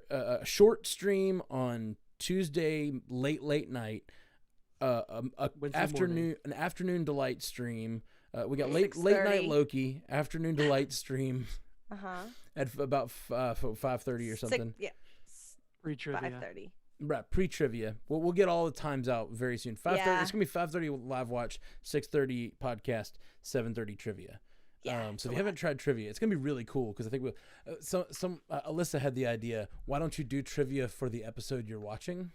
a short stream on Tuesday late night, Wednesday an afternoon delight stream. We got late 6:30. night Loki, afternoon delight stream Uh-huh. at about 5:30 or something. Yeah. Free trivia. 5:30. Right, pre-trivia. We'll get all the times out very soon. 5:30. Yeah. It's gonna be 5:30 live watch, 6:30 podcast, 7:30 trivia. Yeah, So it's if a you haven't tried trivia, it's gonna be really cool because I think Alyssa had the idea. Why don't you do trivia for the episode you're watching?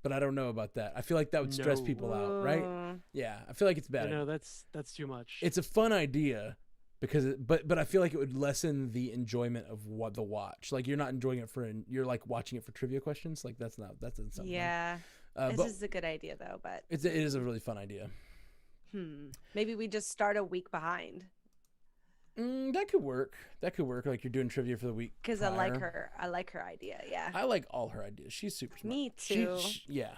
But I don't know about that. I feel like that would stress No. people out, right? Mm. Yeah, I feel like it's bad. No, that's too much. It's a fun idea because but I feel like it would lessen the enjoyment of what the watch. Like you're not enjoying it you're like watching it for trivia questions. Like that doesn't sound fun. Yeah. But This is a good idea, though, but it is a really fun idea. maybe we just start a week behind That could work. Like you're doing trivia for the week. because I like prior. her. I like her idea. Yeah. I like all her ideas. She's super smart. Me too. Yeah.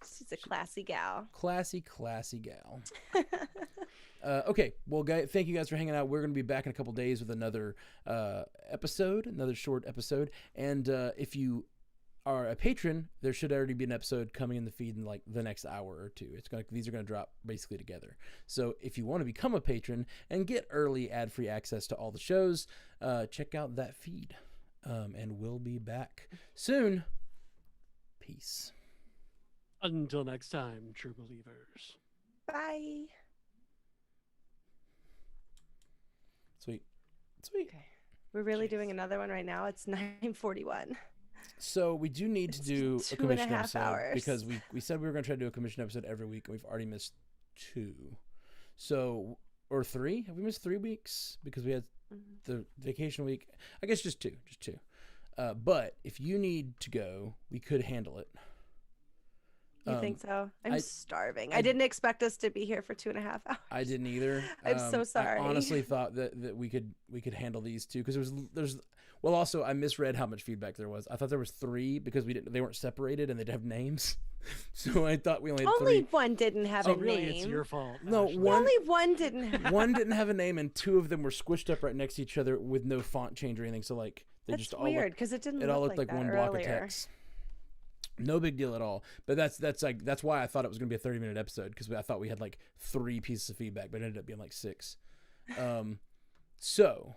She's a classy gal. Classy gal. Okay. Well, guys, thank you guys for hanging out. We're going to be back in a couple days with another episode, another short episode. And if you are a patron, there should already be an episode coming in the feed in like the next hour or two. These are going to drop basically together. So if you want to become a patron and get early ad-free access to all the shows, check out that feed. And we'll be back soon. Peace. Until next time, true believers. Bye. Sweet. Okay. We're really Jeez. doing another one right now. It's 9:41. So we do need to It's do a 2.5 commission episode hours. because we said we were going to try to do a commission episode every week, and we've already missed 2. So, or 3? Have we missed 3 weeks because we had the vacation week? I guess just 2, just 2. But if you need to go, we could handle it. You think so? I'm I- starving. I- I didn't expect us to be here for 2.5 hours. I didn't either. I'm so sorry. I honestly thought that we could handle these 2 because there's well, also I misread how much feedback there was. I thought there was 3 because they weren't separated and they'd have names. So I thought we only had 3. Only one didn't have So a really, name. it's your fault. No, Ashley. one- Only one didn't have. One didn't have a name, and 2 of them were squished up right next to each other with no font change or anything. So like they That's just all weird because it didn't. it all look looked like that one block earlier. of text. No big deal at all. But that's why I thought it was going to be a 30-minute episode because I thought we had like 3 pieces of feedback, but it ended up being like 6. So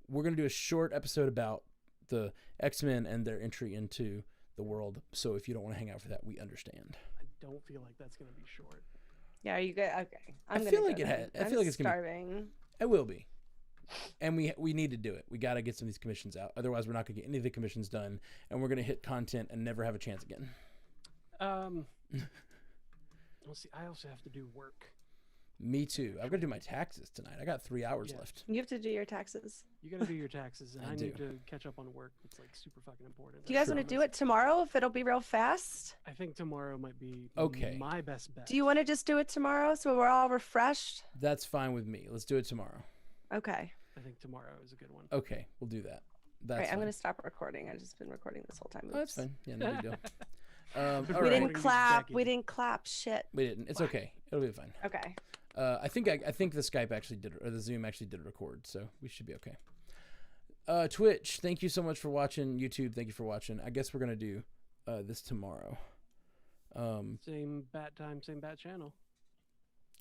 we're going to do a short episode about the X-Men and their entry into the world. So if you don't want to hang out for that, we understand. I don't feel like that's going to be short. Yeah, are you good? Okay. I I'm feel gonna like go it then. had- I feel like it's gonna be- starving. It will be. And we need to do it. We got to get some of these commissions out. Otherwise, we're not going to get any of the commissions done, and we're going to hit content and never have a chance again. Let's see. I also have to do work. Me too. I've got to do my taxes tonight. I got 3 hours Yeah. left. You have to do your taxes. You got to do your taxes, and I I do. need to catch up on work. It's like super fucking important. Do you guys Sure. want to do it tomorrow? If it'll be real fast. I think tomorrow might be Okay. my best bet. Do you want to just do it tomorrow so we're all refreshed? That's fine with me. Let's do it tomorrow. Okay. I think tomorrow is a good one. Okay, we'll do that. That's All right. I'm fine. gonna stop recording. I've just been recording this whole time. Oh, that's Oops. fine. Yeah, no big deal. We All We right. didn't Recording clap. Becky. We didn't clap. Shit. We didn't. It's okay. It'll be fine. Okay. I think the Skype actually did, or the Zoom actually did record, so we should be okay. Twitch, thank you so much for watching. YouTube, thank you for watching. I guess we're gonna do this tomorrow. Same bat time, same bat channel.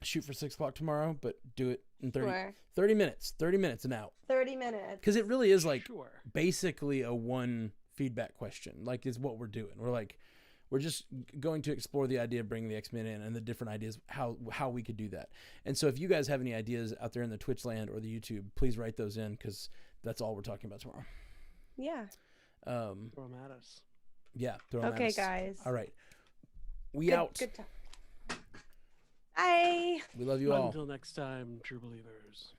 Shoot for 6 o'clock tomorrow, but do it in 30, Sure. 30 minutes. 30 minutes and out. 30 minutes. Because it really is like Sure. basically a one feedback question. Like is what we're doing. We're just going to explore the idea of bringing the X-Men in and the different ideas how we could do that. And so if you guys have any ideas out there in the Twitch land or the YouTube, please write those in because that's all we're talking about tomorrow. Yeah. Throw them at us. Yeah. Throw 'em at Okay, us. guys. All right. We Good, out. Good talk. Bye. We love you all. Until next time, true believers.